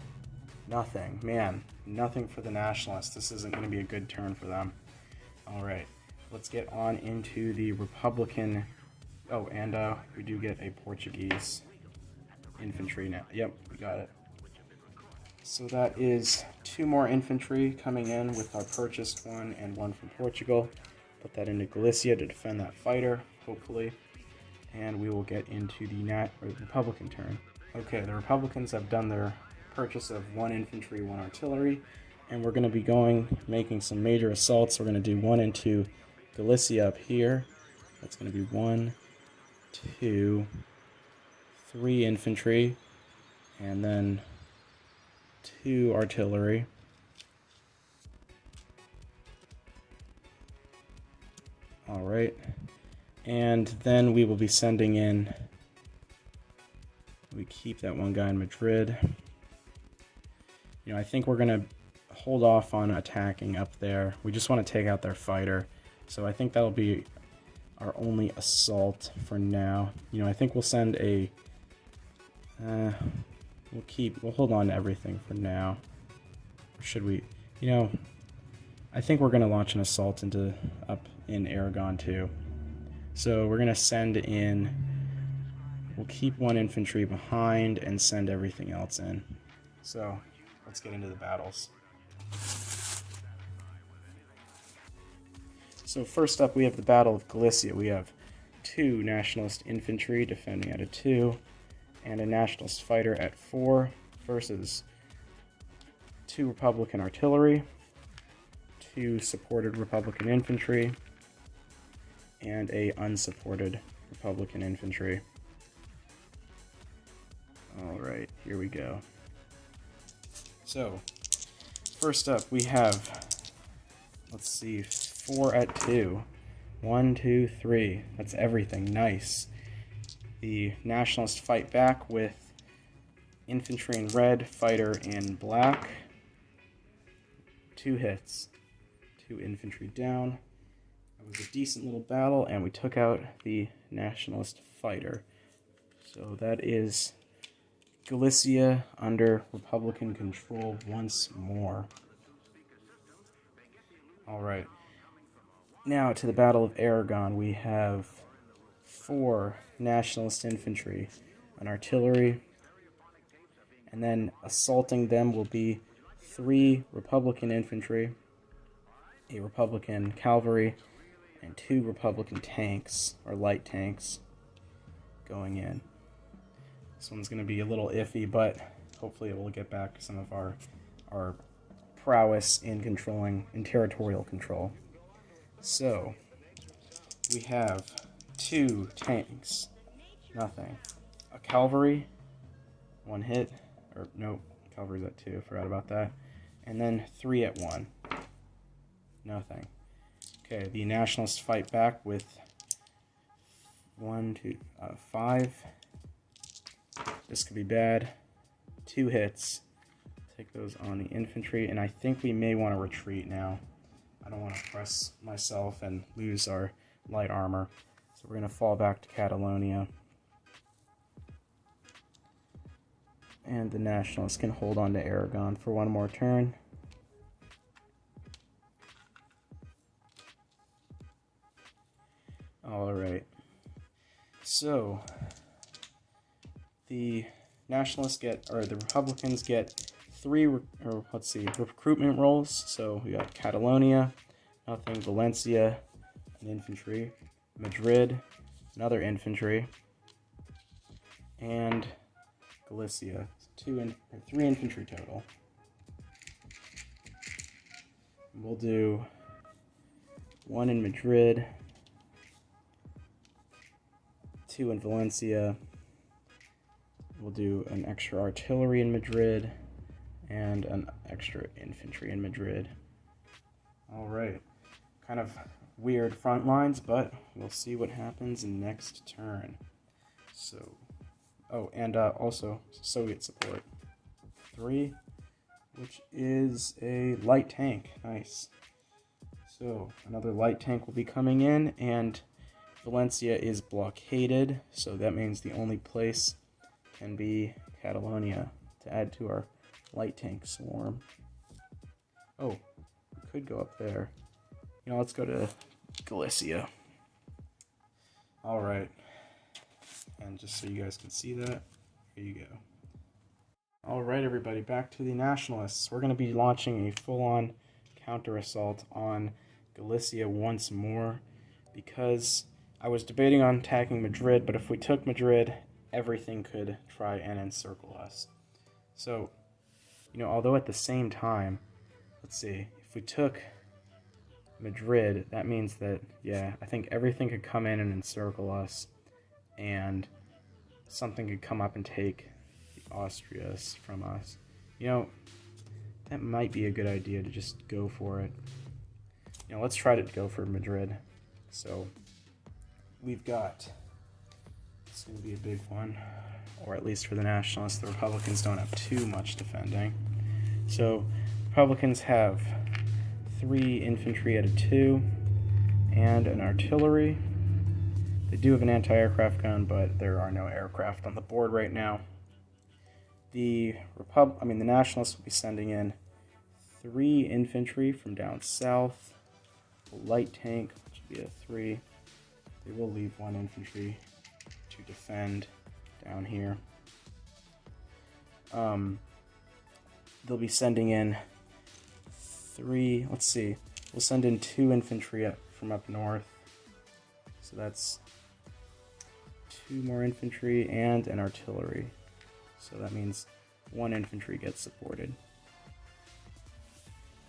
Nothing. Man, nothing for the nationalists. This isn't going to be a good turn for them. Alright, let's get on into the Republican. Oh, and we do get a Portuguese infantry now. Yep, we got it. So that is 2 more infantry coming in with our purchased one and 1 from Portugal. Put that into Galicia to defend that fighter, hopefully. And we will get into the Republican turn. Okay, the Republicans have done their purchase of 1 infantry, 1 artillery. And we're going to be making some major assaults. We're going to do 1 into Galicia up here. That's going to be 1, 2, 3 infantry. And then 2 artillery. Alright, and then we will be sending in, we keep that 1 guy in Madrid. You know, I think we're going to hold off on attacking up there. We just want to take out their fighter. So I think that'll be our only assault for now. You know, I think we'll send a, we'll hold on to everything for now. Or should we, you know, I think we're going to launch an assault into up in Aragon too. So we're going to send in, we'll keep 1 infantry behind and send everything else in. So let's get into the battles. So first up, we have the Battle of Galicia. We have 2 nationalist infantry defending at a 2 and a nationalist fighter at 4 versus 2 Republican artillery, 2 supported Republican infantry, and a unsupported Republican infantry. Alright, here we go. So, first up we have, let's see, 4 at 2. 1, 2, 3. That's everything. Nice. The nationalists fight back with infantry in red, fighter in black. 2 hits. 2 infantry down. It was a decent little battle, and we took out the nationalist fighter. So that is Galicia under Republican control once more. Alright. Now to the Battle of Aragon. We have 4 nationalist infantry, an artillery, and then assaulting them will be 3 Republican infantry, a Republican cavalry, and 2 Republican tanks, or light tanks, going in. This one's going to be a little iffy, but hopefully it will get back some of our prowess in controlling, in territorial control. So, we have 2 tanks, nothing. A cavalry, 1 hit, or nope, cavalry's at 2, forgot about that. And then 3 at 1, nothing. Okay, the nationalists fight back with 5. This could be bad. 2 hits. Take those on the infantry, and I think we may want to retreat now. I don't want to press myself and lose our light armor. So we're going to fall back to Catalonia. And the nationalists can hold on to Aragon for 1 more turn. Alright. So, the nationalists get, or the Republicans get 3, recruitment rolls. So we got Catalonia, nothing, Valencia, an infantry, Madrid, another infantry, and Galicia, 3 infantry total. We'll do 1 in Madrid, 2 in Valencia. We'll do an extra artillery in Madrid and an extra infantry in Madrid. Alright, kind of weird front lines, but we'll see what happens in next turn. So, oh, and also Soviet support. 3, which is a light tank. Nice. So, another light tank will be coming in, and Valencia is blockaded, so that means the only place can be Catalonia to add to our light tank swarm. Oh, we could go up there. You know, let's go to Galicia. Alright. And just so you guys can see that, here you go. Alright everybody, back to the nationalists. We're going to be launching a full-on counter-assault on Galicia once more, because I was debating on attacking Madrid, but if we took Madrid, everything could try and encircle us. So, you know, although at the same time, let's see, if we took Madrid, that means that, yeah, I think everything could come in and encircle us, and something could come up and take the Austrias from us. You know, that might be a good idea to just go for it. You know, let's try to go for Madrid. So, we've got, it's going to be a big one, or at least for the nationalists. The Republicans don't have too much defending. So, Republicans have 3 infantry at a 2, and an artillery. They do have an anti-aircraft gun, but there are no aircraft on the board right now. The nationalists will be sending in 3 infantry from down south, a light tank, which will be a 3. They will leave 1 infantry to defend down here. They'll be sending in 3, let's see, we'll send in 2 infantry from up north. So that's 2 more infantry and an artillery. So that means 1 infantry gets supported.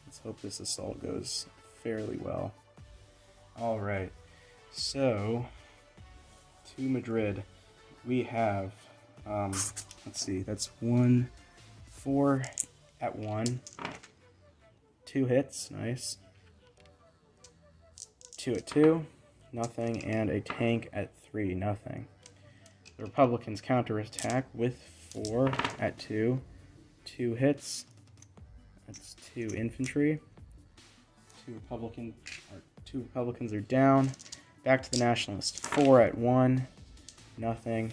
Let's hope this assault goes fairly well. Alright, so to Madrid, we have, let's see, that's 4 at 1, 2 hits, nice, 2 at 2, nothing, and a tank at 3, nothing. The Republicans counterattack with 4 at 2, 2 hits, that's 2 infantry, 2 2 Republicans are down. Back to the Nationalists. 4 at 1. Nothing.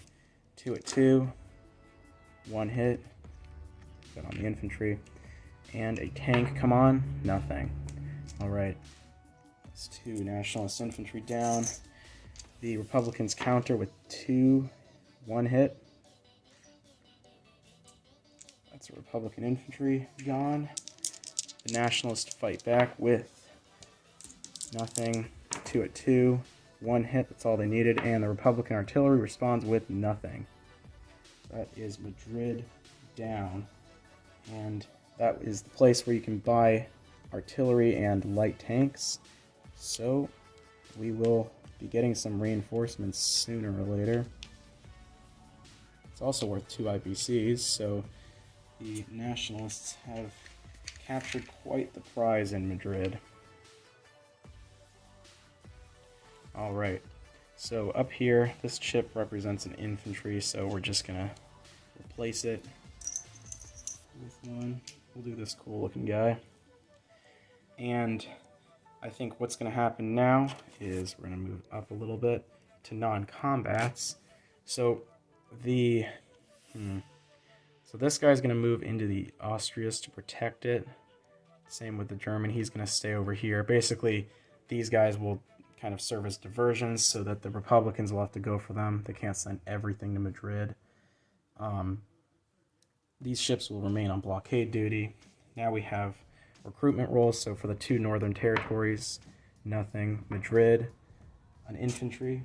2 at 2. 1 hit. Got on the infantry. And a tank. Come on. Nothing. Alright. That's 2 Nationalist infantry down. The Republicans counter with 2. 1 hit. That's a Republican infantry gone. The Nationalists fight back with nothing. 2 at 2. 1 hit. That's all they needed. And the Republican artillery responds with nothing. That is Madrid down. And that is the place where you can buy artillery and light tanks. So we will be getting some reinforcements sooner or later. It's also worth 2 IBCs, so the Nationalists have captured quite the prize in Madrid. Alright, so up here, this chip represents an infantry, so we're just gonna replace it with one. We'll do this cool looking guy. And I think what's gonna happen now is we're gonna move up a little bit to non-combats. So so this guy's going to move into the Austrias to protect it. Same with the German. He's going to stay over here. Basically, these guys will kind of serve as diversions so that the Republicans will have to go for them. They can't send everything to Madrid. These ships will remain on blockade duty. Now we have recruitment roles. So for the 2 northern territories, nothing. Madrid, an infantry.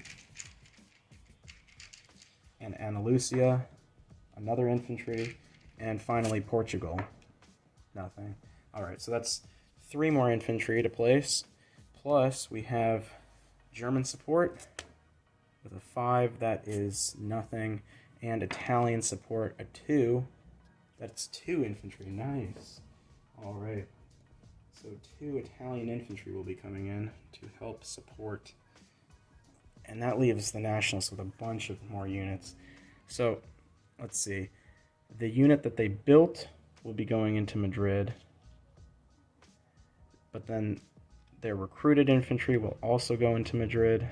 And Andalusia, another infantry, and finally Portugal. Nothing. Alright, so that's 3 more infantry to place. Plus, we have German support with a 5, that is nothing. And Italian support, a 2. That's 2 infantry. Nice. Alright. So 2 Italian infantry will be coming in to help support. And that leaves the Nationalists with a bunch of more units. So, let's see. The unit that they built will be going into Madrid. But then their recruited infantry will also go into Madrid.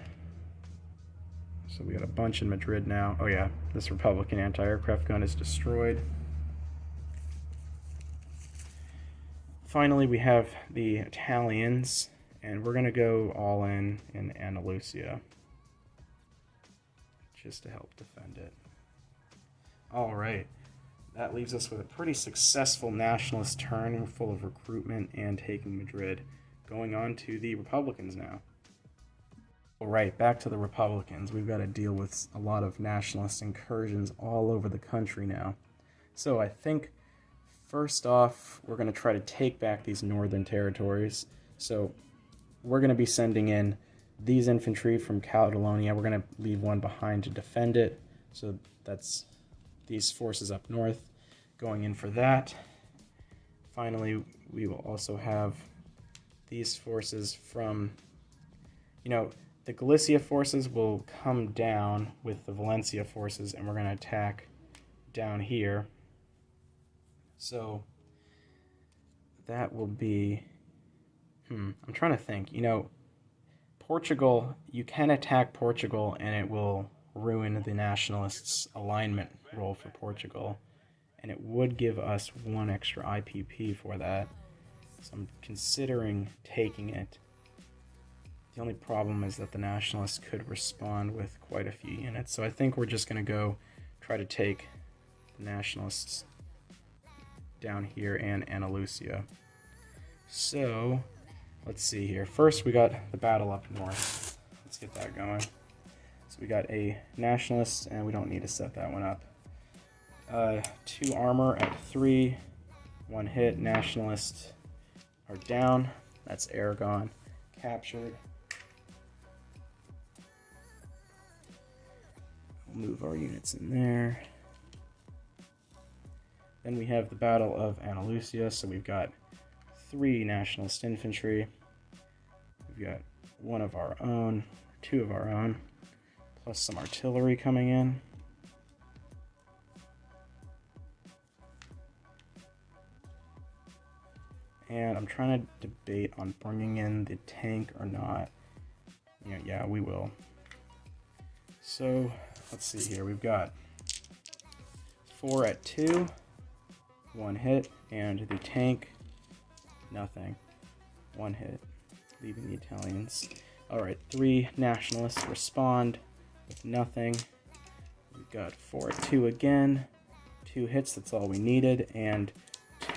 So we got a bunch in Madrid now. Oh yeah, this Republican anti-aircraft gun is destroyed. Finally, we have the Italians. And we're going to go all in Andalusia, just to help defend it. Alright, that leaves us with a pretty successful nationalist turn, full of recruitment and taking Madrid. Going on to the Republicans now. Alright, back to the Republicans. We've got to deal with a lot of nationalist incursions all over the country now. So I think, first off, we're going to try to take back these northern territories. So we're going to be sending in these infantry from Catalonia. We're going to leave one behind to defend it. So that's these forces up north going in for that. Finally, we will also have these forces from, the Galicia forces will come down with the Valencia forces, and we're going to attack down here. So that will be, I'm trying to think, Portugal, you can attack Portugal and it will ruin the nationalists' alignment role for Portugal. And it would give us 1 extra IPP for that. So I'm considering taking it. The only problem is that the nationalists could respond with quite a few units. So I think we're just going to go try to take the nationalists down here and Andalusia. So let's see here. First, we got the battle up north. Let's get that going. So we got a nationalist, and we don't need to set that one up. 2 armor at 3. 1 hit. Nationalists are down. That's Aragon captured. We'll move our units in there. Then we have the Battle of Andalusia. So we've got 3 nationalist infantry. We've got 1 of our own, 2 of our own, plus some artillery coming in. And I'm trying to debate on bringing in the tank or not. Yeah, we will. So, let's see here. We've got 4 at 2, 1 hit, and the tank, nothing. 1 hit, leaving the Italians. Alright, 3 nationalists respond with nothing. We've got 4 at 2 again, 2 hits, that's all we needed, and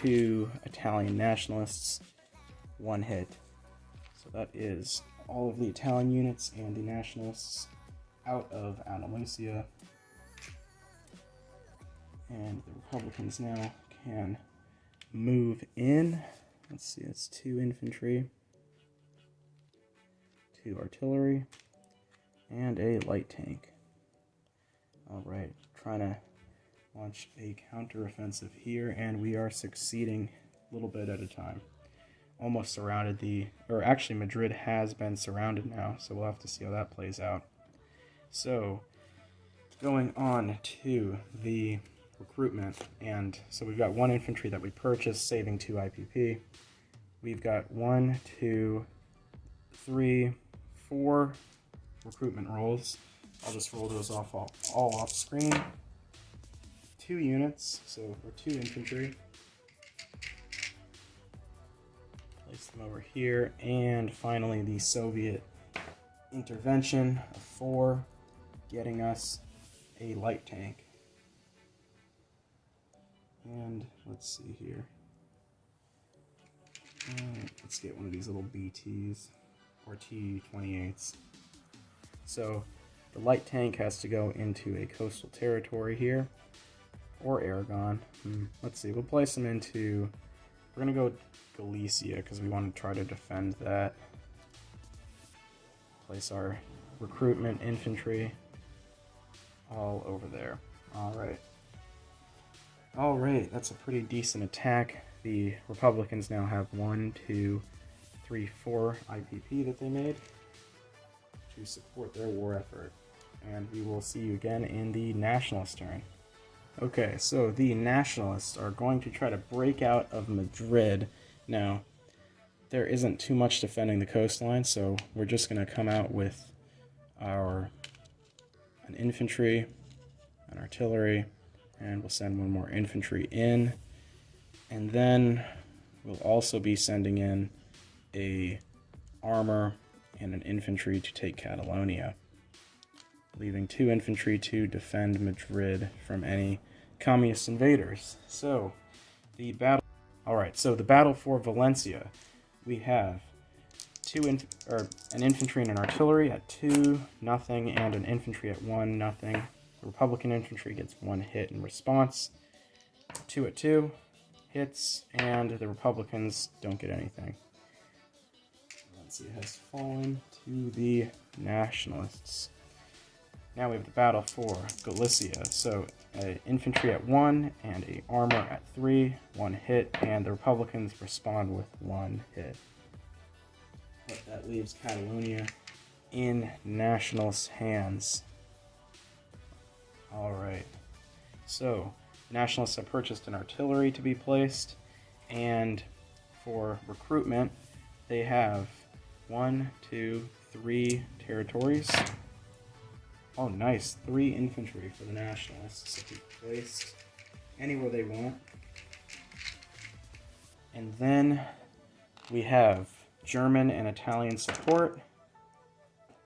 2 Italian nationalists, 1 hit. So that is all of the Italian units and the nationalists out of Andalusia. And the Republicans now can move in. Let's see, that's 2 infantry, 2 artillery, and a light tank. Alright, trying to launch a counteroffensive here, and we are succeeding a little bit at a time. Almost surrounded actually Madrid has been surrounded now, so we'll have to see how that plays out. So, going on to the recruitment, and so we've got 1 infantry that we purchased, saving 2 IPP. We've got 1, 2, 3, 4 recruitment rolls. I'll just roll those off all off screen. 2 units, so we're 2 infantry. Place them over here, and finally the Soviet intervention of 4, getting us a light tank. And let's see here. Let's get one of these little BTs or T-28s. So the light tank has to go into a coastal territory here, or Aragon. Let's see, we'll place them into, we're going to go Galicia because we want to try to defend that. Place our recruitment infantry all over there. Alright, that's a pretty decent attack. The Republicans now have 1, 2, 3, 4 IPP that they made to support their war effort. And we will see you again in the Nationalist turn. Okay, so the Nationalists are going to try to break out of Madrid. Now, there isn't too much defending the coastline, so we're just going to come out with an infantry, an artillery, and we'll send 1 more infantry in. And then we'll also be sending in a armor and an infantry to take Catalonia, leaving 2 infantry to defend Madrid from any communist invaders. So, the battle. Alright, so the battle for Valencia. We have an infantry and an artillery at 2, nothing, and an infantry at 1, nothing. The Republican infantry gets 1 hit in response. 2 at 2 hits, and the Republicans don't get anything. Valencia has fallen to the Nationalists. Now we have the battle for Galicia. So, infantry at 1 and a armor at 3, 1 hit, and the Republicans respond with 1 hit. But that leaves Catalonia in Nationalist hands. Alright, so Nationalists have purchased an artillery to be placed, and for recruitment, they have 1, 2, 3 territories. Oh, nice, 3 infantry for the Nationalists to be placed anywhere they want. And then we have German and Italian support.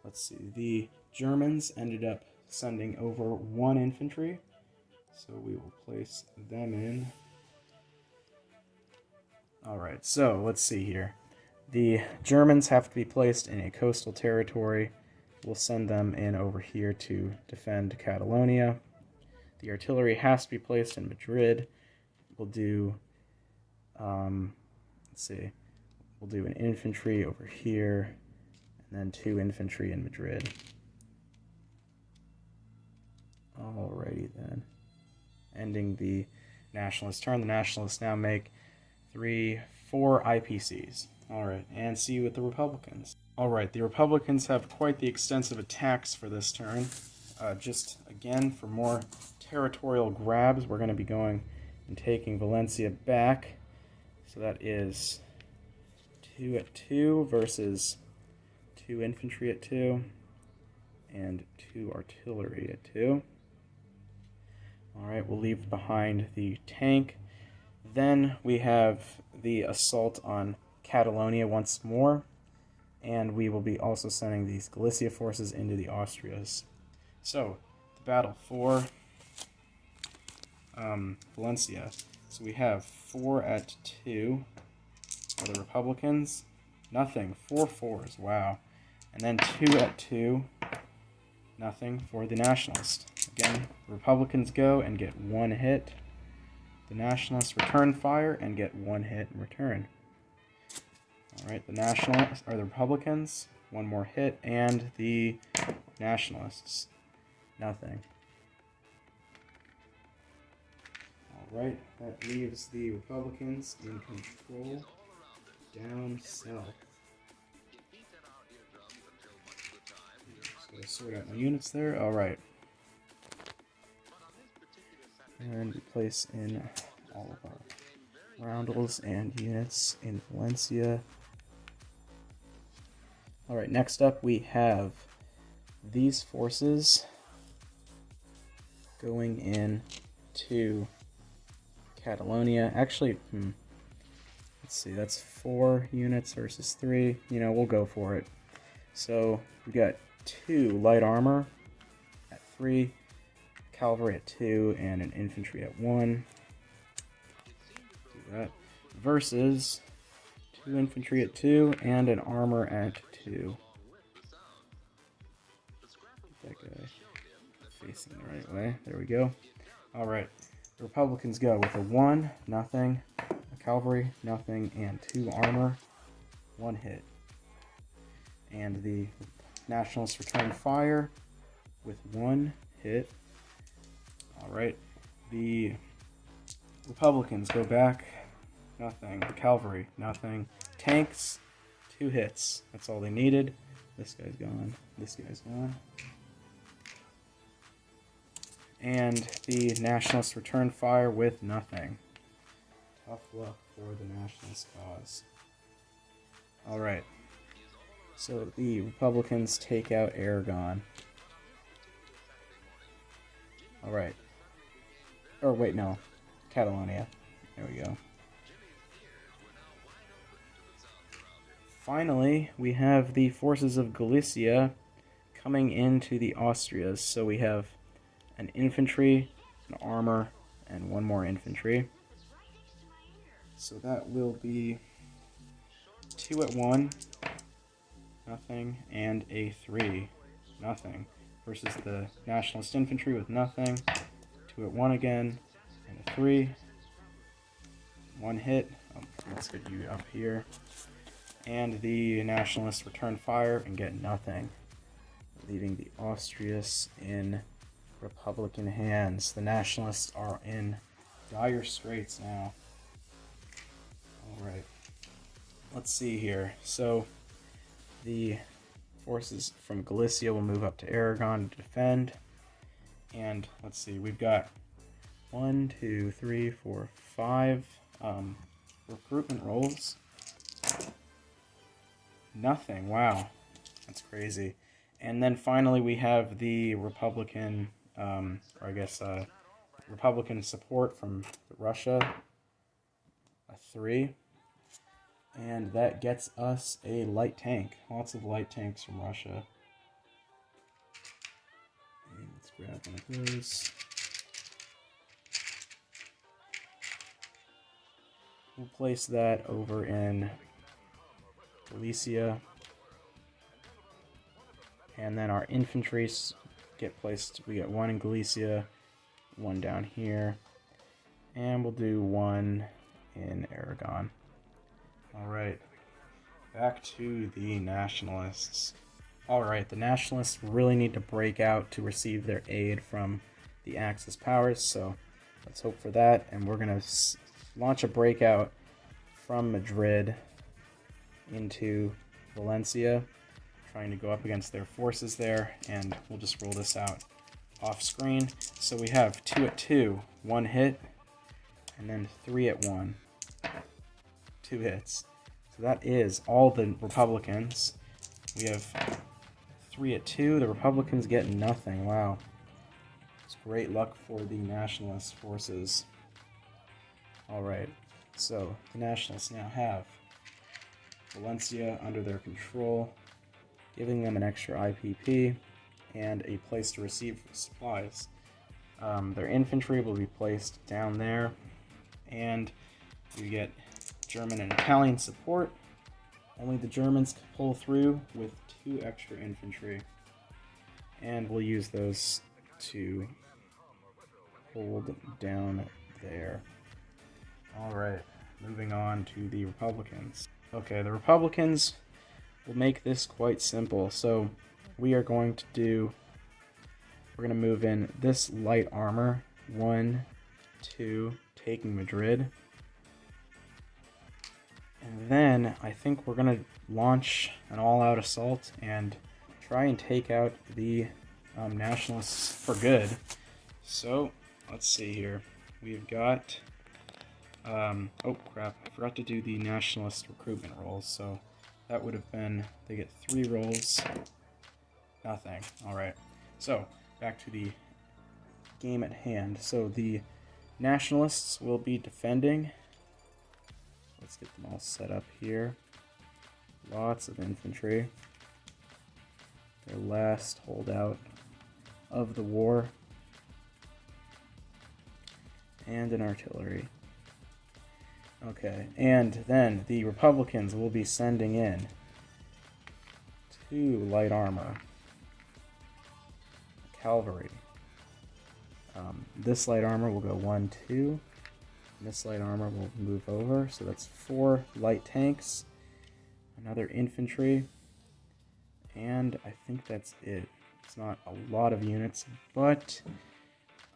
Let's see, the Germans ended up sending over 1 infantry, so we will place them in. Alright, so let's see here. The Germans have to be placed in a coastal territory. We'll send them in over here to defend Catalonia. The artillery has to be placed in Madrid. We'll do, let's see, we'll do an infantry over here, and then 2 infantry in Madrid. Alrighty then. Ending the Nationalist turn. The Nationalists now make 4 IPCs. Alright, and see you with the Republicans. Alright, the Republicans have quite the extensive attacks for this turn. Just, again, for more territorial grabs, we're going to be going and taking Valencia back. So that is 2 at 2 versus 2 infantry at 2, and 2 artillery at 2. Alright, we'll leave behind the tank. Then we have the assault on Catalonia once more, and we will be also sending these Galicia forces into the Austrias. So, the battle for Valencia. So we have 4 at 2 for the Republicans. Nothing. 4 fours. Wow. And then 2 at 2. Nothing for the Nationalists. Again, the Republicans go and get 1 hit. The Nationalists return fire and get 1 hit in return. Alright, the Nationalists are the Republicans. 1 more hit. And the Nationalists. Nothing. Alright, that leaves the Republicans in control down south. Just gotta sort out my units there. Alright. And we place in all of our roundels and units in Valencia. Alright, next up we have these forces going in to Catalonia. Actually, let's see, that's 4 units versus 3. You know, we'll go for it. So we got 2 light armor at 3, cavalry at 2, and an infantry at 1. Do that. Versus 2 infantry at 2 and an armor at 2. Get that guy facing the right way. There we go. Alright. The Republicans go with a 1, nothing, a cavalry, nothing, and 2 armor, 1 hit. And the Nationalists return fire with 1 hit. Alright, the Republicans go back, nothing, the cavalry, nothing, tanks, 2 hits. That's all they needed. This guy's gone, this guy's gone. And the Nationalists return fire with nothing. Tough luck for the Nationalist cause. Alright. So the Republicans take out Aragon. Alright. Or wait, no. Catalonia. There we go. Finally, we have the forces of Galicia coming into the Austrias. So we have an infantry, an armor, and 1 more infantry. So that will be 2 at 1, nothing, and a 3, nothing, versus the Nationalist infantry with nothing, 2 at 1 again, and a 3, 1 hit. Let's get you up here. And the Nationalists return fire and get nothing, leaving the Austrias in Republican hands. The Nationalists are in dire straits now. Alright. Let's see here. So, the forces from Galicia will move up to Aragon to defend. And, let's see, we've got 1, 2, 3, 4, 5 recruitment rolls. Nothing. Wow. That's crazy. And then finally we have the Republican Republican support from Russia, a 3, and that gets us a light tank. Lots of light tanks from Russia. And let's grab one of those. We'll place that over in Galicia. And then our infantry get placed. We get 1 in Galicia, 1 down here, and we'll do 1 in Aragon. Alright, back to the Nationalists. Alright, the Nationalists really need to break out to receive their aid from the Axis powers, so let's hope for that, and we're going to launch a breakout from Madrid into Valencia, trying to go up against their forces there, and we'll just roll this out off screen. So we have 2 at 2, 1 hit, and then 3 at 1, 2 hits. So that is all the Republicans. we have 3-2. The Republicans get nothing. Wow. It's great luck for the Nationalist forces. Alright, so the Nationalists now have Valencia under their control, giving them an extra IPP and a place to receive supplies. Their infantry will be placed down there, and you get German and Italian support. Only the Germans can pull through with 2 extra infantry, and we'll use those to hold down there. Alright, moving on to the Republicans. Okay, the Republicans will make this quite simple. So we're going to move in this light armor, 1, 2, taking Madrid. And then I think we're going to launch an all-out assault and try and take out the Nationalists for good. So let's see here. We've got... oh crap, I forgot to do the Nationalist recruitment rolls, so that would have been, they get 3 rolls, nothing. Alright, so back to the game at hand. So the Nationalists will be defending. Let's get them all set up here. Lots of infantry. Their last holdout of the war. And an artillery. Okay, and then the Republicans will be sending in 2 light armor, cavalry. This light armor will go 1, 2. And this light armor will move over, so that's 4 light tanks, another infantry, and I think that's it. It's not a lot of units, but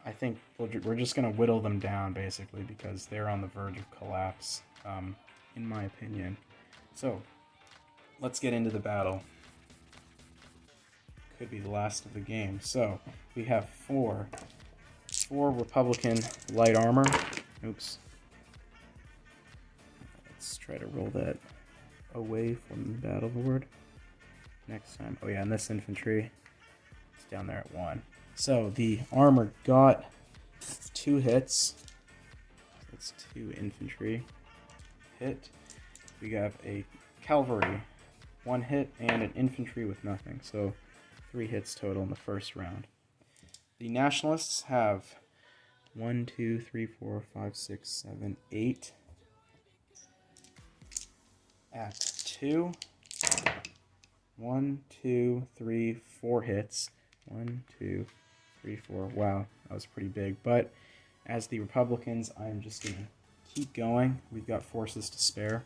I think we're just going to whittle them down, basically, because they're on the verge of collapse, in my opinion. So, let's get into the battle. Could be the last of the game. So, we have 4 Republican light armor. Oops. Let's try to roll that away from the battle board next time. Oh yeah, and this infantry is down there at 1. So the armor got 2 hits. That's 2 infantry hit. We have a cavalry 1 hit and an infantry with nothing. So 3 hits total in the first round. The Nationalists have 1, 2, 3, 4, 5, 6, 7, 8 at 2. 1, 2, 3, 4 hits. 1, 2, 3, 4. Wow, that was pretty big. But as the Republicans, I'm just going to keep going. We've got forces to spare.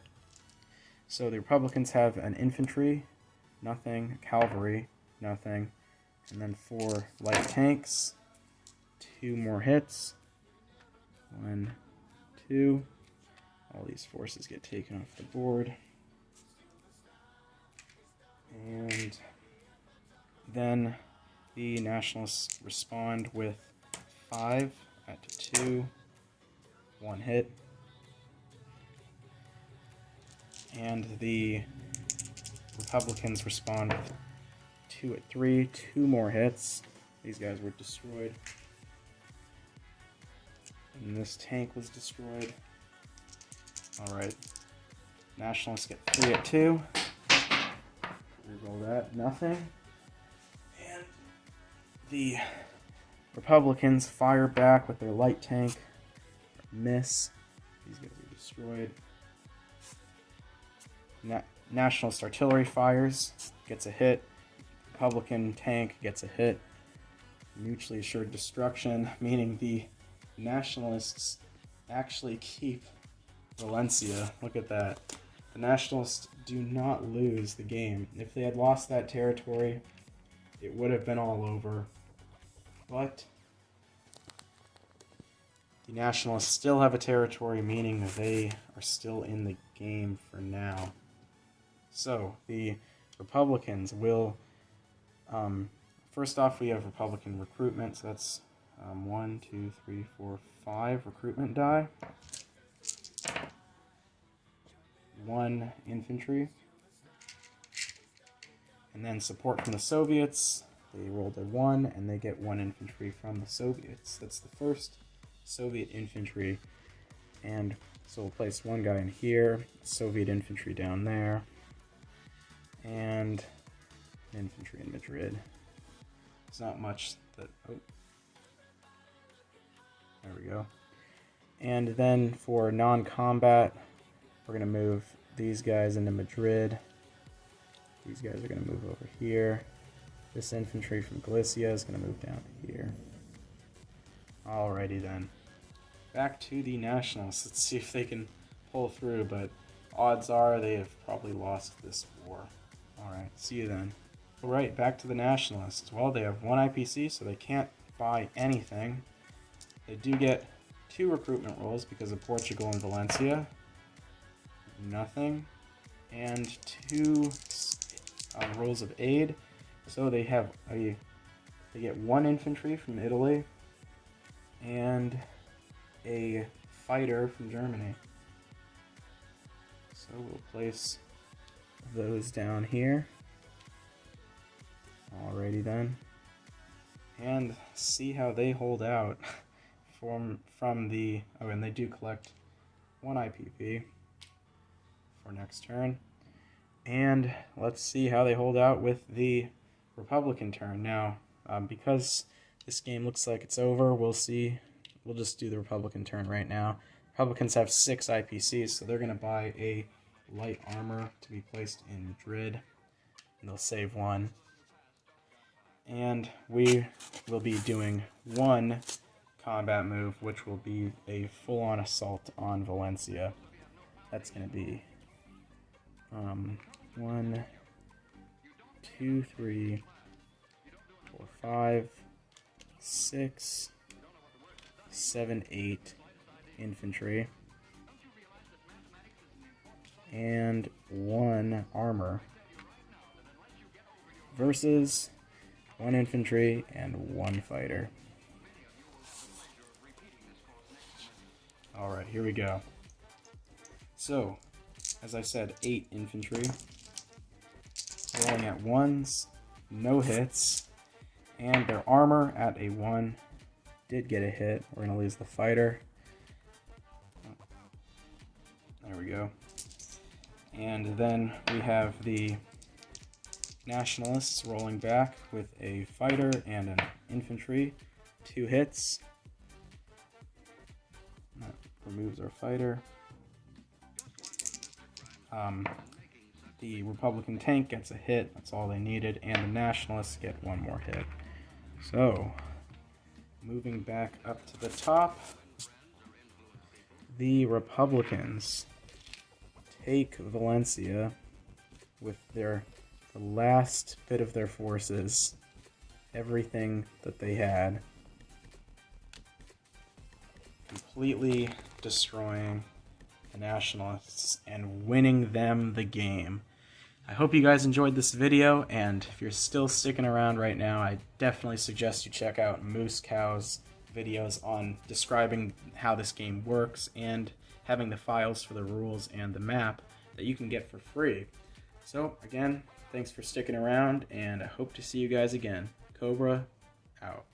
So the Republicans have an infantry, nothing, cavalry, nothing, and then 4 light tanks, 2 more hits. 1, 2. All these forces get taken off the board. And then the Nationalists respond with 5 at 2. 1 hit. And the Republicans respond with 2 at 3. 2 more hits. These guys were destroyed. And this tank was destroyed. Alright. Nationalists get 3 at 2. Reroll that. Nothing. And the Republicans fire back with their light tank. Miss. These guys are destroyed. Nationalist artillery fires. Gets a hit. Republican tank gets a hit. Mutually assured destruction, meaning the Nationalists actually keep Valencia. Look at that. The Nationalists do not lose the game. If they had lost that territory, it would have been all over. But the Nationalists still have a territory, meaning that they are still in the game for now. So, the Republicans will... first off, we have Republican recruitment, so that's 1, 2, 3, 4, 5 recruitment die. 1 infantry. And then support from the Soviets. They rolled a 1, and they get 1 infantry from the Soviets. That's the first Soviet infantry. And so we'll place one guy in here, Soviet infantry down there, and infantry in Madrid. There's not much that... Oh. There we go. And then for non-combat, we're going to move these guys into Madrid. These guys are going to move over here. This infantry from Galicia is going to move down to here. Alrighty then. Back to the Nationalists. Let's see if they can pull through, but odds are they have probably lost this war. Alright, see you then. Alright, back to the Nationalists. Well, they have 1 IPC, so they can't buy anything. They do get 2 recruitment rolls because of Portugal and Valencia. Nothing. And 2 rolls of aid. So they get 1 infantry from Italy and a fighter from Germany. So we'll place those down here. Alrighty then. And see how they hold out from the... Oh, and they do collect 1 IPP for next turn. And let's see how they hold out with the Republican turn. Now, because this game looks like it's over, we'll see. We'll just do the Republican turn right now. Republicans have 6 IPCs, so they're going to buy a light armor to be placed in Madrid. And they'll save 1. And we will be doing 1 combat move, which will be a full-on assault on Valencia. That's going to be 1, 2, 3, 4, 5, 6, 7, 8 infantry, and 1 armor versus 1 infantry and 1 fighter. Alright, here we go. So, as I said, 8 infantry, rolling at 1s, no hits, and their armor at a 1 did get a hit. We're going to lose the fighter. There we go. And then we have the Nationalists rolling back with a fighter and an infantry. 2 hits. That removes our fighter. The Republican tank gets a hit. That's all they needed. And the Nationalists get 1 more hit. So, moving back up to the top, the Republicans take Valencia with the last bit of their forces, everything that they had, completely destroying the Nationalists and winning them the game. I hope you guys enjoyed this video, and if you're still sticking around right now, I definitely suggest you check out MooseCow's videos on describing how this game works and having the files for the rules and the map that you can get for free. So, again, thanks for sticking around, and I hope to see you guys again. Cobra, out.